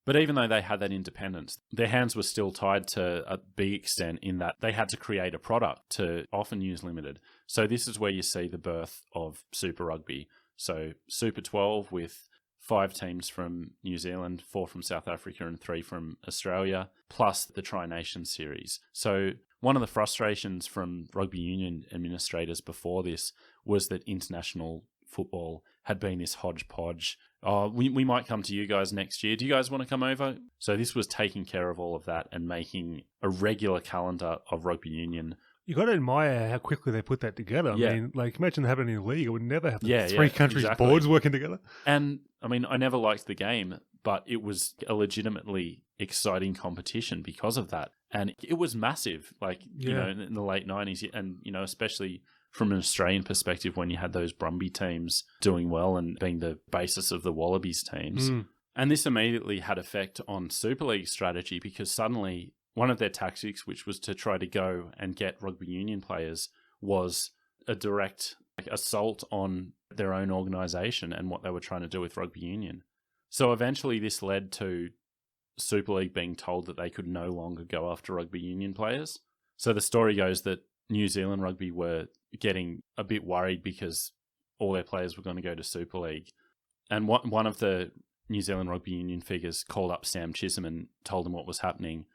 [SPEAKER 1] But even though they had that independence, their hands were still tied to a big extent in that they had to create a product to offer News Limited. So this is where you see the birth of Super Rugby. So Super 12 with 5 teams from New Zealand, 4 from South Africa and 3 from Australia, plus the Tri-Nation series. So one of the frustrations from rugby union administrators before this was that international football had been this hodgepodge. Oh, we might come to you guys next year. Do you guys want to come over? So this was taking care of all of that and making a regular calendar of rugby union.
[SPEAKER 2] You got to admire how quickly they put that together. I mean, like, imagine that happening in the league. It would never happen. Three countries' boards working together.
[SPEAKER 1] And, I mean, I never liked the game, but it was a legitimately exciting competition because of that. And it was massive, like, you know, in the late 90s. And, you know, especially from an Australian perspective when you had those Brumby teams doing well and being the basis of the Wallabies teams. And this immediately had effect on Super League strategy because suddenly one of their tactics, which was to try to go and get rugby union players, was a direct assault on their own organisation and what they were trying to do with rugby union. So eventually this led to Super League being told that they could no longer go after rugby union players. So the story goes that New Zealand Rugby were getting a bit worried because all their players were going to go to Super League. And one of the New Zealand Rugby Union figures called up Sam Chisholm and told him what was happening,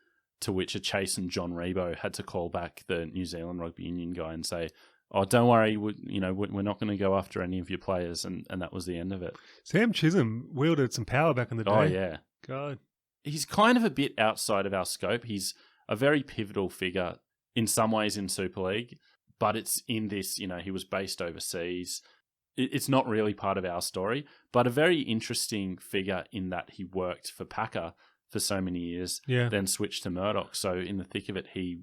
[SPEAKER 1] to which a chastened John Rebo had to call back the New Zealand Rugby Union guy and say, oh, don't worry, we're not going to go after any of your players. And that was the end of it.
[SPEAKER 2] Sam Chisholm wielded some power back in the day.
[SPEAKER 1] Oh, yeah.
[SPEAKER 2] God.
[SPEAKER 1] He's kind of a bit outside of our scope. He's a very pivotal figure in some ways in Super League, but it's in this, you know, he was based overseas. It's not really part of our story, but a very interesting figure in that he worked for Packer for so many years, then switched to Murdoch. So in the thick of it, he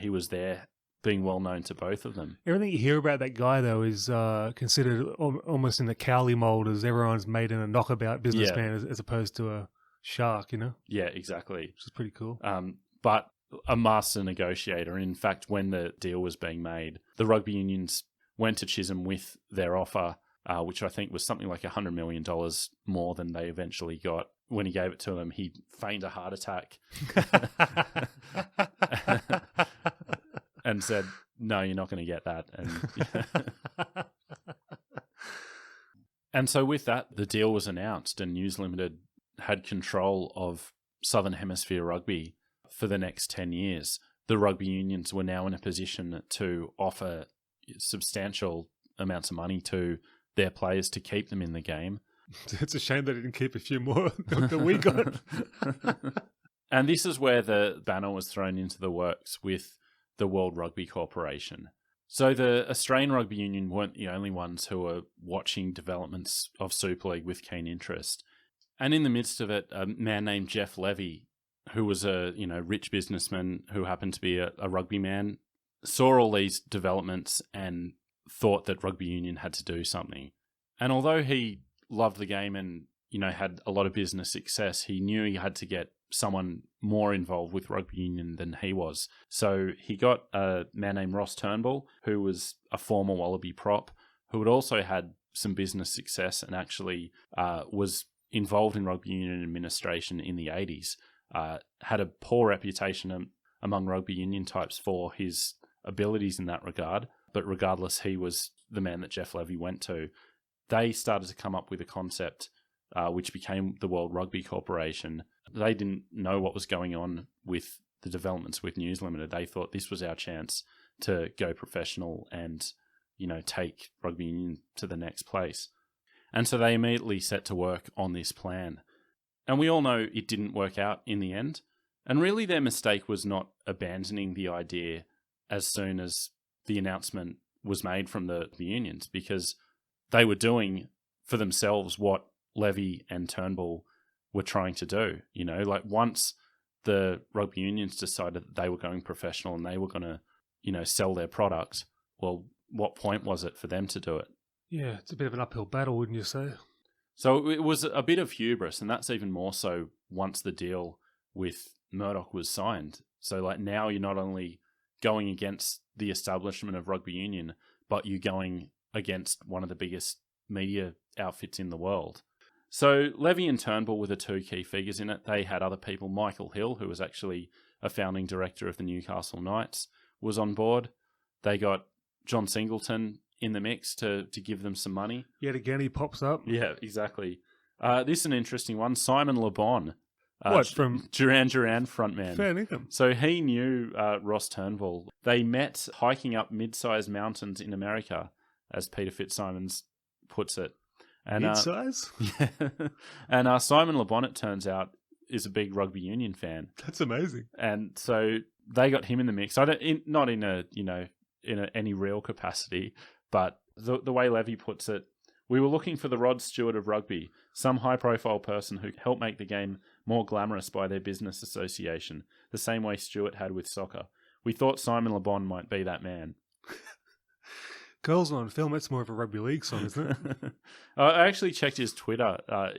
[SPEAKER 1] was there being well known to both of them.
[SPEAKER 2] Everything you hear about that guy, though, is considered almost in the Cowley mould as everyone's made in a knockabout businessman as opposed to a shark, you know?
[SPEAKER 1] Yeah, exactly.
[SPEAKER 2] Which is pretty cool.
[SPEAKER 1] But a master negotiator. And in fact, when the deal was being made, the rugby unions went to Chisholm with their offer, which I think was something like $100 million more than they eventually got. When he gave it to them, he feigned a heart attack and said, no, you're not going to get that. And so with that, the deal was announced and News Limited had control of Southern Hemisphere rugby for the next 10 years. The rugby unions were now in a position to offer substantial amounts of money to their players to keep them in the game.
[SPEAKER 2] It's a shame they didn't keep a few more than we got.
[SPEAKER 1] And this is where the banner was thrown into the works with the World Rugby Corporation. So the Australian Rugby Union weren't the only ones who were watching developments of Super League with keen interest. And in the midst of it, a man named Jeff Levy, who was a rich businessman who happened to be a rugby man, saw all these developments and thought that rugby union had to do something. And although he loved the game and had a lot of business success, he knew he had to get someone more involved with rugby union than he was. So he got a man named Ross Turnbull, who was a former Wallaby prop, who had also had some business success and actually was involved in rugby union administration in the 80s. had a poor reputation among rugby union types for his abilities in that regard. But regardless, he was the man that Jeff Levy went to. They started to come up with a concept which became the World Rugby Corporation. They didn't know what was going on with the developments with News Limited. They thought this was our chance to go professional and, take rugby union to the next place. And so they immediately set to work on this plan. And we all know it didn't work out in the end. And really their mistake was not abandoning the idea as soon as the announcement was made from the unions, because they were doing for themselves what Levy and Turnbull were trying to do. Once the rugby unions decided that they were going professional and they were going to, sell their product, well, what point was it for them to do it?
[SPEAKER 2] Yeah, it's a bit of an uphill battle, wouldn't you say?
[SPEAKER 1] So it was a bit of hubris, and that's even more so once the deal with Murdoch was signed. So now you're not only going against the establishment of rugby union, but you're going against one of the biggest media outfits in the world. So Levy and Turnbull were the two key figures in it. They had other people. Michael Hill, who was actually a founding director of the Newcastle Knights, was on board. They got John Singleton in the mix to give them some money.
[SPEAKER 2] Yet again, he pops up.
[SPEAKER 1] Yeah, exactly. This is an interesting one. Simon LeBon.
[SPEAKER 2] From
[SPEAKER 1] Duran Duran frontman.
[SPEAKER 2] Fair income.
[SPEAKER 1] So he knew Ross Turnbull. They met hiking up mid-sized mountains in America, as Peter Fitzsimons puts it. And,
[SPEAKER 2] mid-size?
[SPEAKER 1] Yeah. And Simon LeBon, it turns out, is a big rugby union fan.
[SPEAKER 2] That's amazing.
[SPEAKER 1] And so they got him in the mix. Not in any real capacity, but the way Levy puts it, we were looking for the Rod Stewart of rugby, some high-profile person who helped make the game more glamorous by their business association, the same way Stewart had with soccer. We thought Simon LeBon might be that man.
[SPEAKER 2] Girls on Film, that's more of a rugby league song, isn't it?
[SPEAKER 1] I actually checked his Twitter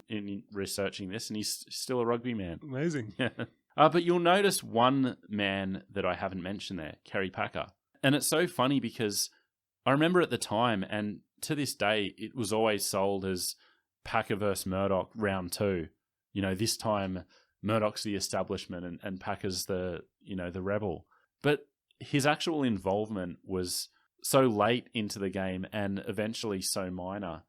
[SPEAKER 1] in researching this, and he's still a rugby man.
[SPEAKER 2] Amazing.
[SPEAKER 1] Yeah. But you'll notice one man that I haven't mentioned there, Kerry Packer. And it's so funny because I remember at the time, and to this day, it was always sold as Packer versus Murdoch round 2. This time Murdoch's the establishment and Packer's the rebel. But his actual involvement was so late into the game and eventually so minor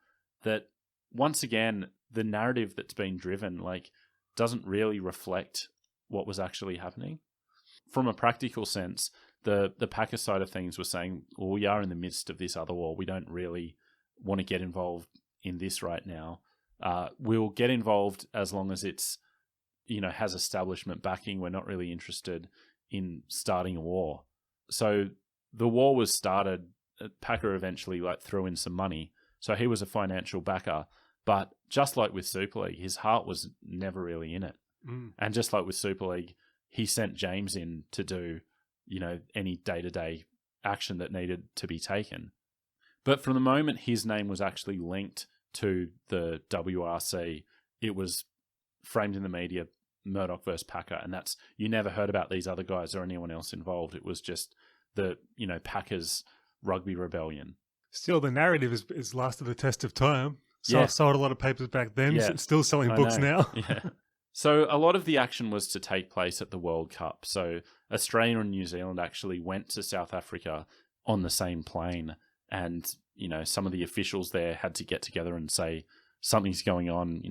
[SPEAKER 1] that once again, the narrative that's been driven doesn't really reflect what was actually happening. From a practical sense, the Packer side of things was saying, well, we are in the midst of this other war. We don't really want to get involved in this right now. We'll get involved as long as it's, has establishment backing. We're not really interested in starting a war. So the war was started. Packer eventually threw in some money. So he was a financial backer. But just like with Super League, his heart was never really in it.
[SPEAKER 2] Mm.
[SPEAKER 1] And just like with Super League, he sent James in to do, any day-to-day action that needed to be taken. But from the moment his name was actually linked to the WRC, it was framed in the media, Murdoch versus Packer, and you never heard about these other guys or anyone else involved. It was just the, Packers rugby rebellion.
[SPEAKER 2] Still, the narrative is lasted the test of time. So I sold a lot of papers back then, still selling books now.
[SPEAKER 1] Yeah. So a lot of the action was to take place at the World Cup. So Australia and New Zealand actually went to South Africa on the same plane. And, some of the officials there had to get together and say, something's going on,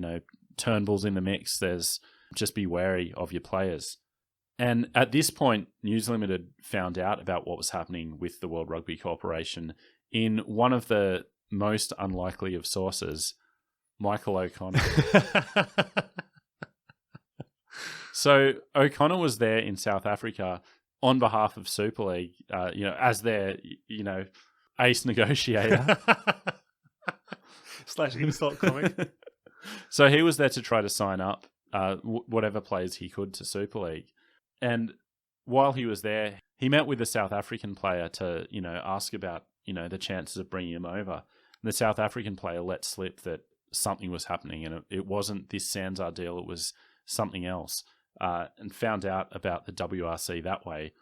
[SPEAKER 1] Turnbull's in the mix. Just be wary of your players. And at this point, News Limited found out about what was happening with the World Rugby Corporation in one of the most unlikely of sources, Michael O'Connor. So O'Connor was there in South Africa on behalf of Super League, as their, ace negotiator.
[SPEAKER 2] / insult comic.
[SPEAKER 1] So he was there to try to sign up whatever players he could to Super League. And while he was there, he met with a South African player to, ask about, the chances of bringing him over. And the South African player let slip that something was happening, and it wasn't this Sanzar deal, it was something else, and found out about the WRC that way.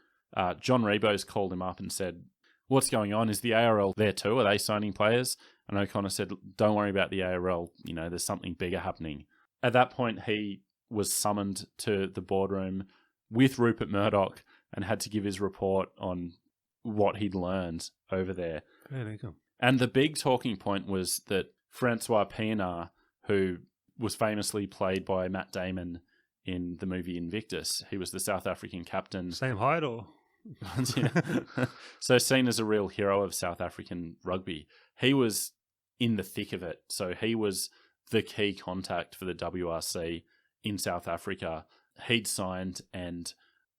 [SPEAKER 1] John Rebos called him up and said, what's going on? Is the ARL there too? Are they signing players? And O'Connor said, don't worry about the ARL. There's something bigger happening. At that point, he was summoned to the boardroom with Rupert Murdoch and had to give his report on what he'd learned over there.
[SPEAKER 2] Yeah, there you go.
[SPEAKER 1] And the big talking point was that Francois Pienaar, who was famously played by Matt Damon in the movie Invictus, he was the South African captain.
[SPEAKER 2] Same height or?
[SPEAKER 1] So seen as a real hero of South African rugby. He was in the thick of it. So he was the key contact for the WRC in South Africa. He'd signed and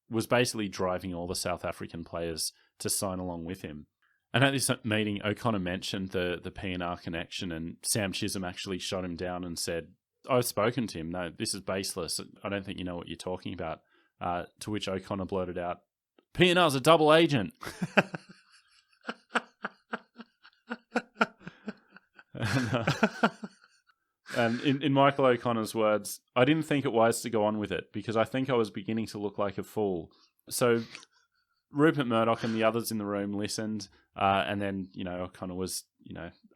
[SPEAKER 1] was basically driving all the South African players to sign along with him. And at this meeting, O'Connor mentioned the Pienaar connection, and Sam Chisholm actually shot him down and said, I've spoken to him. No, this is baseless. I don't think you know what you're talking about. To which O'Connor blurted out, Pienaar's a double agent. And in Michael O'Connor's words, I didn't think it wise to go on with it because I think I was beginning to look like a fool. So Rupert Murdoch and the others in the room listened, and then, O'Connor was,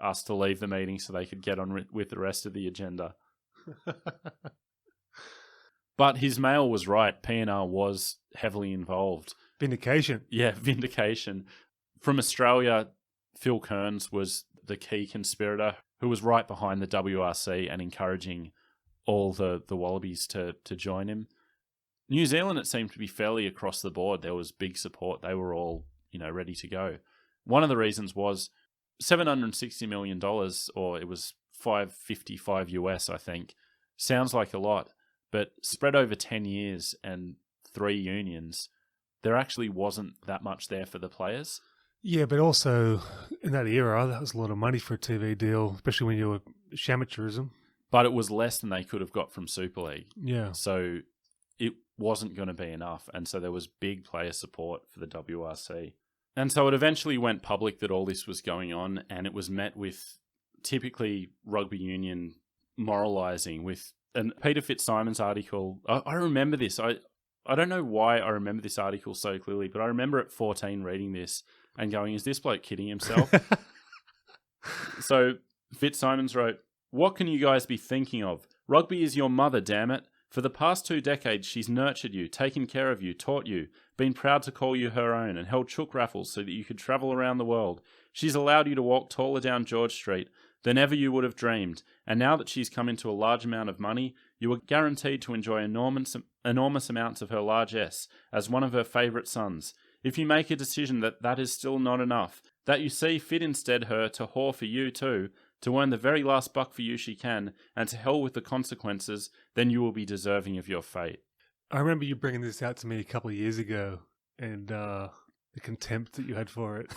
[SPEAKER 1] asked to leave the meeting so they could get on with the rest of the agenda. But his mail was right. Pienaar was heavily involved.
[SPEAKER 2] Vindication.
[SPEAKER 1] Yeah, vindication. From Australia, Phil Kearns was the key conspirator who was right behind the WRC and encouraging all the Wallabies to join him. New Zealand, it seemed to be fairly across the board. There was big support. They were all, ready to go. One of the reasons was $760 million, or it was $555 US, I think. Sounds like a lot, but spread over 10 years and 3 unions, there actually wasn't that much there for the players.
[SPEAKER 2] Yeah, but also in that era, that was a lot of money for a TV deal, especially when you were amateurism.
[SPEAKER 1] But it was less than they could have got from Super League.
[SPEAKER 2] Yeah.
[SPEAKER 1] So it wasn't going to be enough. And so there was big player support for the WRC. And so it eventually went public that all this was going on, and it was met with typically rugby union moralising with... And Peter Fitzsimons' article, I remember this. I don't know why I remember this article so clearly, but I remember at 14 reading this and going, is this bloke kidding himself? So Fitzsimons wrote, what can you guys be thinking of? Rugby is your mother, damn it. For the past 2 decades, she's nurtured you, taken care of you, taught you, been proud to call you her own, and held chook raffles so that you could travel around the world. She's allowed you to walk taller down George Street than ever you would have dreamed, and now that she's come into a large amount of money, you are guaranteed to enjoy enormous amounts of her largesse as one of her favourite sons. If you make a decision that that is still not enough, that you see fit instead her to whore for you too, to earn the very last buck for you she can, and to hell with the consequences, then you will be deserving of your fate.
[SPEAKER 2] I remember you bringing this out to me a couple of years ago, and the contempt that you had for it.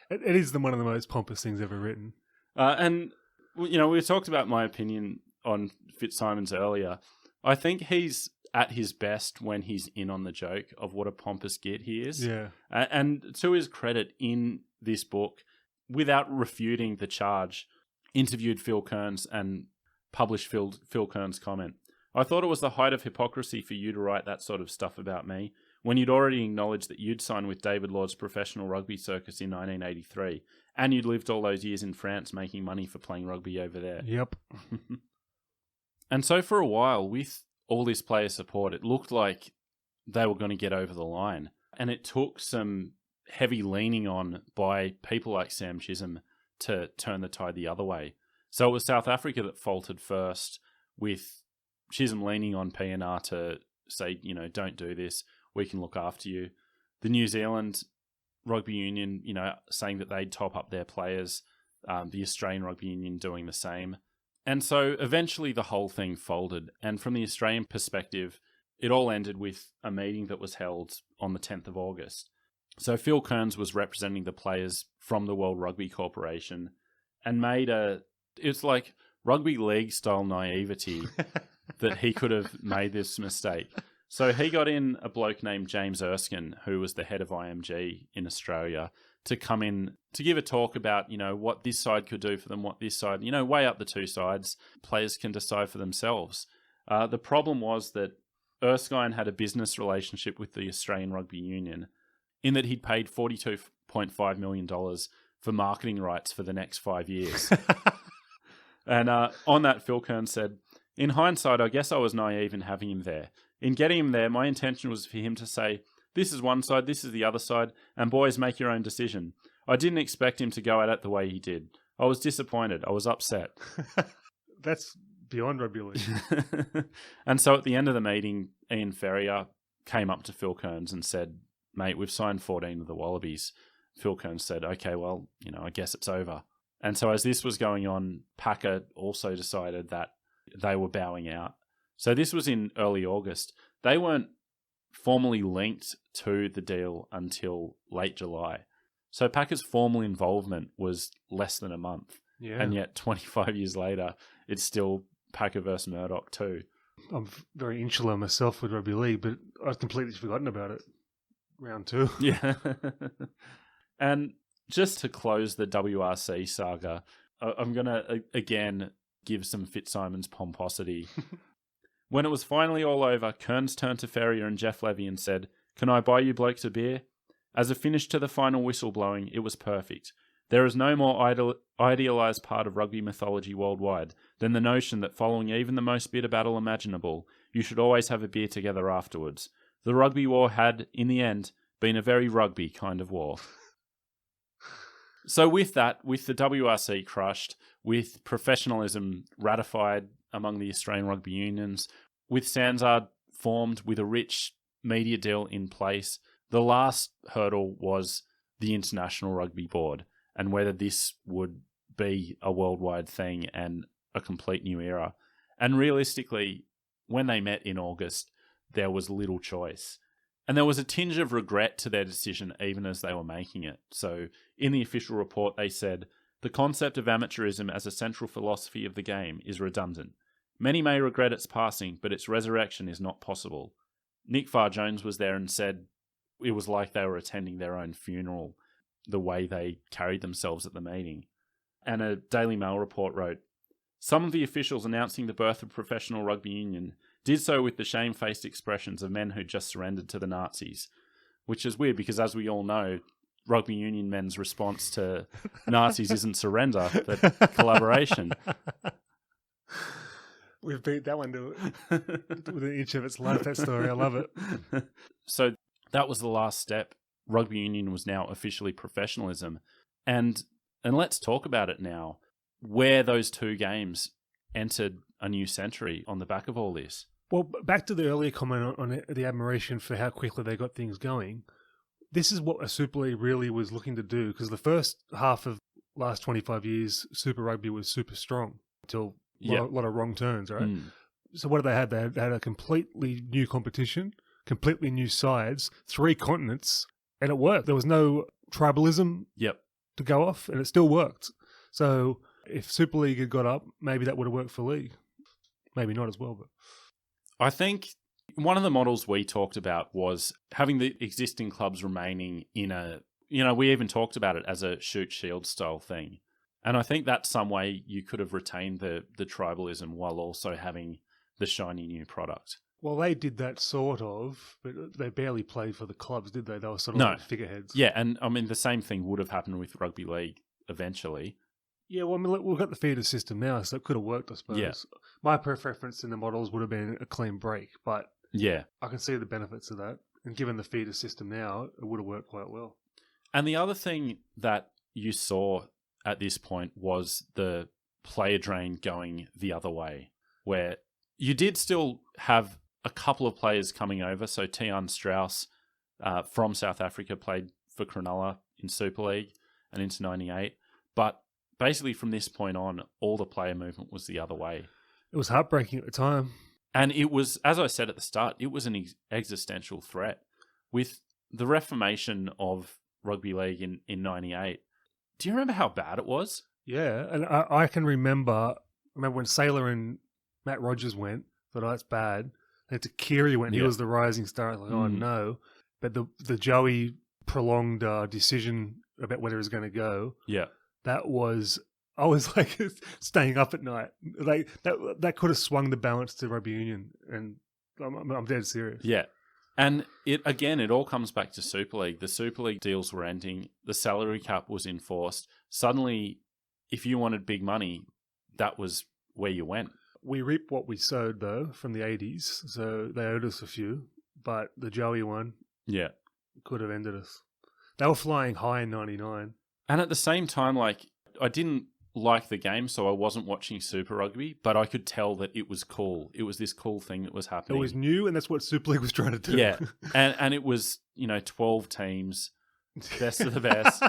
[SPEAKER 2] It is one of the most pompous things ever written.
[SPEAKER 1] And, we talked about my opinion on Fitzsimons earlier. I think he's at his best when he's in on the joke of what a pompous git he is.
[SPEAKER 2] Yeah.
[SPEAKER 1] And to his credit, in this book, without refuting the charge, interviewed Phil Kearns and published Phil Kearns' comment. I thought it was the height of hypocrisy for you to write that sort of stuff about me, when you'd already acknowledged that you'd signed with David Lord's professional rugby circus in 1983, and you'd lived all those years in France making money for playing rugby over there.
[SPEAKER 2] Yep.
[SPEAKER 1] And so for a while, with all this player support, it looked like they were going to get over the line. And it took some heavy leaning on by people like Sam Chisholm to turn the tide the other way. So it was South Africa that faltered first, with Chisholm leaning on Pienaar to say, don't do this, we can look after you. The New Zealand Rugby Union, saying that they'd top up their players, the Australian Rugby Union doing the same. And so eventually the whole thing folded. And from the Australian perspective, it all ended with a meeting that was held on the 10th of August. So Phil Kearns was representing the players from the World Rugby Corporation and made it's like rugby league style naivety that he could have made this mistake. So he got in a bloke named James Erskine, who was the head of IMG in Australia, to come in to give a talk about, what this side could do for them, what this side, weigh up the two sides. Players can decide for themselves. The problem was that Erskine had a business relationship with the Australian Rugby Union, in that he'd paid $42.5 million for marketing rights for the next 5 years. And on that, Phil Kearns said, In hindsight, I guess I was naive in having him there. In getting him there, my intention was for him to say, this is one side, this is the other side, and boys, make your own decision. I didn't expect him to go at it the way he did. I was disappointed. I was upset.
[SPEAKER 2] That's beyond rugby league.
[SPEAKER 1] And so at the end of the meeting, Ian Ferrier came up to Phil Kearns and said, mate, we've signed 14 of the Wallabies. Phil Kearns said, okay, well, I guess it's over. And so as this was going on, Packer also decided that they were bowing out. So this was in early August. They weren't formally linked to the deal until late July. So Packer's formal involvement was less than a month.
[SPEAKER 2] Yeah.
[SPEAKER 1] And yet 25 years later, it's still Packer versus Murdoch too.
[SPEAKER 2] I'm very insular myself with rugby league, but I've completely forgotten about it. Round 2.
[SPEAKER 1] Yeah. And just to close the WRC saga, I'm going to, again, give some Fitzsimons pomposity. When it was finally all over, Kearns turned to Ferrier and Jeff Levy and said, can I buy you blokes a beer? As a finish to the final whistle blowing, it was perfect. There is no more idealised part of rugby mythology worldwide than the notion that following even the most bitter battle imaginable, you should always have a beer together afterwards. The rugby war had, in the end, been a very rugby kind of war. So with that, with the WRC crushed, with professionalism ratified among the Australian rugby unions, with SANZARD formed with a rich media deal in place, the last hurdle was the International Rugby Board and whether this would be a worldwide thing and a complete new era. And realistically, when they met in August, there was little choice. And there was a tinge of regret to their decision even as they were making it. So in the official report, they said, the concept of amateurism as a central philosophy of the game is redundant. Many may regret its passing, but its resurrection is not possible. Nick Farr-Jones was there and said it was like they were attending their own funeral, the way they carried themselves at the meeting. And a Daily Mail report wrote, some of the officials announcing the birth of professional rugby union did so with the shamefaced expressions of men who just surrendered to the Nazis, which is weird because, as we all know, rugby union men's response to Nazis isn't surrender, but collaboration.
[SPEAKER 2] We've beat that one to within an inch of its life, that story. I love it.
[SPEAKER 1] So that was the last step. Rugby union was now officially professionalism. And let's talk about it now, where those two games entered a new century on the back of all this.
[SPEAKER 2] Well, back to the earlier comment on the admiration for how quickly they got things going. This is what a Super League really was looking to do, because the first half of last 25 years, Super Rugby was super strong until a lot of wrong turns, right? So what did they have? They had a completely new competition, completely new sides, 3 continents, and it worked. There was no tribalism to go off, and it still worked. So if Super League had got up, maybe that would have worked for League. Maybe not as well, but
[SPEAKER 1] I think one of the models we talked about was having the existing clubs remaining in a, we even talked about it as a shoot shield style thing. And I think that's some way you could have retained the tribalism while also having the shiny new product.
[SPEAKER 2] Well, they did that sort of, but they barely played for the clubs, did they? They were sort of like figureheads.
[SPEAKER 1] Yeah, and I mean, the same thing would have happened with rugby league eventually.
[SPEAKER 2] Yeah, well, I mean, we've got the feeder system now, so it could have worked, I suppose.
[SPEAKER 1] Yeah.
[SPEAKER 2] My preference in the models would have been a clean break, but
[SPEAKER 1] yeah,
[SPEAKER 2] I can see the benefits of that. And given the feeder system now, it would have worked quite well.
[SPEAKER 1] And the other thing that you saw at this point was the player drain going the other way, where you did still have a couple of players coming over. So Tian Strauss from South Africa played for Cronulla in Super League and into 98. But basically from this point on, all the player movement was the other way.
[SPEAKER 2] It was heartbreaking at the time.
[SPEAKER 1] And it was, as I said at the start, it was an existential threat. With the reformation of rugby league in 98, do you remember how bad it was?
[SPEAKER 2] Yeah, and I can remember when Saylor and Matt Rogers went, thought, oh, that's bad. And Takiri went, he was the rising star. I was like, oh no. But the Joey prolonged decision about whether he was going to go, that was, I was like staying up at night. Like that could have swung the balance to rugby union, and I'm dead serious.
[SPEAKER 1] Yeah. And it all comes back to Super League. The Super League deals were ending. The salary cap was enforced. Suddenly, if you wanted big money, that was where you went.
[SPEAKER 2] We reap what we sowed, though, from the 80s, so they owed us a few, but the Joey one
[SPEAKER 1] Yeah.
[SPEAKER 2] could have ended us. They were flying high in 99.
[SPEAKER 1] And at the same time, like, I didn't like the game, so I wasn't watching Super Rugby, but I could tell that it was cool. It was this cool thing that was happening.
[SPEAKER 2] It was new, and that's what Super League was trying to do.
[SPEAKER 1] Yeah. And it was, 12 teams, best of the best.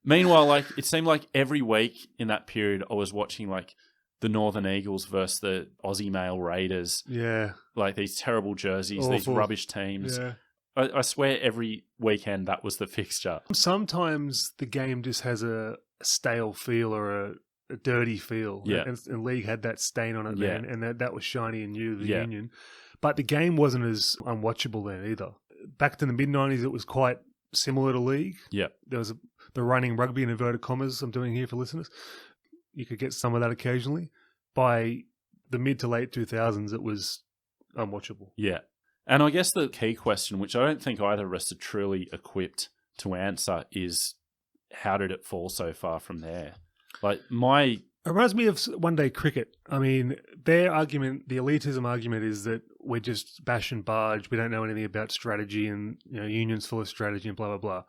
[SPEAKER 1] Meanwhile, like, it seemed like every week in that period, I was watching, like, the Northern Eagles versus the Aussie Male Raiders.
[SPEAKER 2] Yeah.
[SPEAKER 1] Like, these terrible jerseys, these rubbish teams.
[SPEAKER 2] Yeah.
[SPEAKER 1] I swear every weekend that was the fixture.
[SPEAKER 2] Sometimes the game just has a stale feel or a dirty feel.
[SPEAKER 1] Yeah.
[SPEAKER 2] And League had that stain on it then, and that was shiny and new, the
[SPEAKER 1] Yeah.
[SPEAKER 2] Union. But the game wasn't as unwatchable then either. Back to the mid-90s, it was quite similar to League.
[SPEAKER 1] Yeah.
[SPEAKER 2] There was the running rugby in inverted commas I'm doing here for listeners. You could get some of that occasionally. By the mid to late 2000s, it was unwatchable.
[SPEAKER 1] Yeah. And I guess the key question, which I don't think either of us are truly equipped to answer, is how did it fall so far from there? Like, It
[SPEAKER 2] reminds me of one-day cricket. I mean, their argument, the elitism argument, is that we're just bash and barge. We don't know anything about strategy, and Union's full of strategy and blah, blah, blah.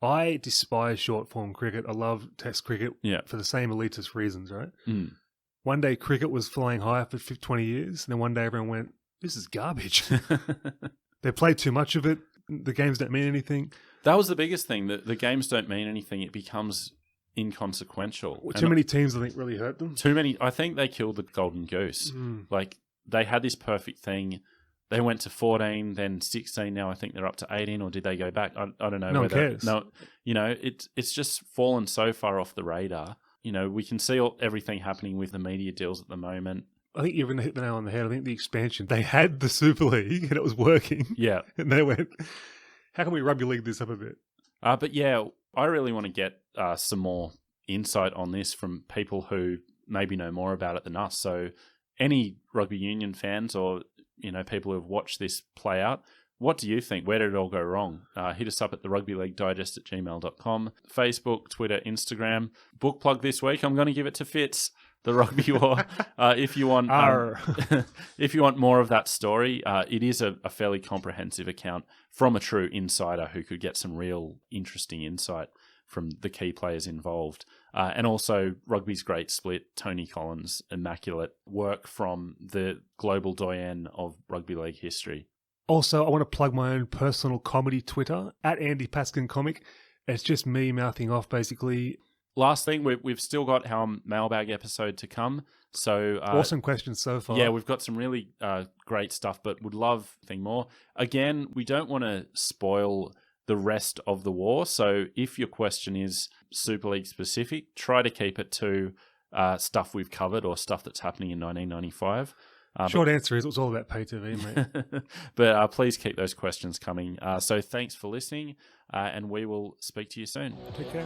[SPEAKER 2] I despise short-form cricket. I love Test cricket for the same elitist reasons, right?
[SPEAKER 1] Mm.
[SPEAKER 2] One-day cricket was flying high for 20 years, and then one day everyone went, this is garbage. They played too much of it. The games don't mean anything.
[SPEAKER 1] That was the biggest thing. The games don't mean anything. It becomes inconsequential.
[SPEAKER 2] Well, too many teams, I think, really hurt them.
[SPEAKER 1] Too many. I think they killed the golden goose. Like, they had this perfect thing. They went to 14, then 16. Now I think they're up to 18, or did they go back? I don't know.
[SPEAKER 2] No one cares.
[SPEAKER 1] No, it's just fallen so far off the radar. We can see everything happening with the media deals at the moment.
[SPEAKER 2] I think you've hit the nail on the head. I think the expansion, they had the Super League and it was working.
[SPEAKER 1] Yeah.
[SPEAKER 2] And they went, how can we rugby league this up a bit?
[SPEAKER 1] But yeah, I really want to get some more insight on this from people who maybe know more about it than us. So any rugby union fans or, people who've watched this play out, what do you think? Where did it all go wrong? Hit us up at therugbyleaguedigest@gmail.com. Facebook, Twitter, Instagram. Book plug this week. I'm going to give it to Fitz. The Rugby War. If you want, if you want more of that story, it is a fairly comprehensive account from a true insider who could get some real interesting insight from the key players involved, and also Rugby's Great Split, Tony Collins' immaculate work from the global doyen of rugby league history.
[SPEAKER 2] Also, I want to plug my own personal comedy Twitter at Andy Paskin Comic. It's just me mouthing off, basically.
[SPEAKER 1] Last thing, we've still got our mailbag episode to come. So
[SPEAKER 2] awesome questions so far.
[SPEAKER 1] Yeah, we've got some really great stuff, but would love thing more. Again, we don't want to spoil the rest of the war. So if your question is Super League specific, try to keep it to stuff we've covered or stuff that's happening in 1995.
[SPEAKER 2] Short answer is it was all about pay TV, mate.
[SPEAKER 1] But please keep those questions coming. So thanks for listening, and we will speak to you soon.
[SPEAKER 2] Take care.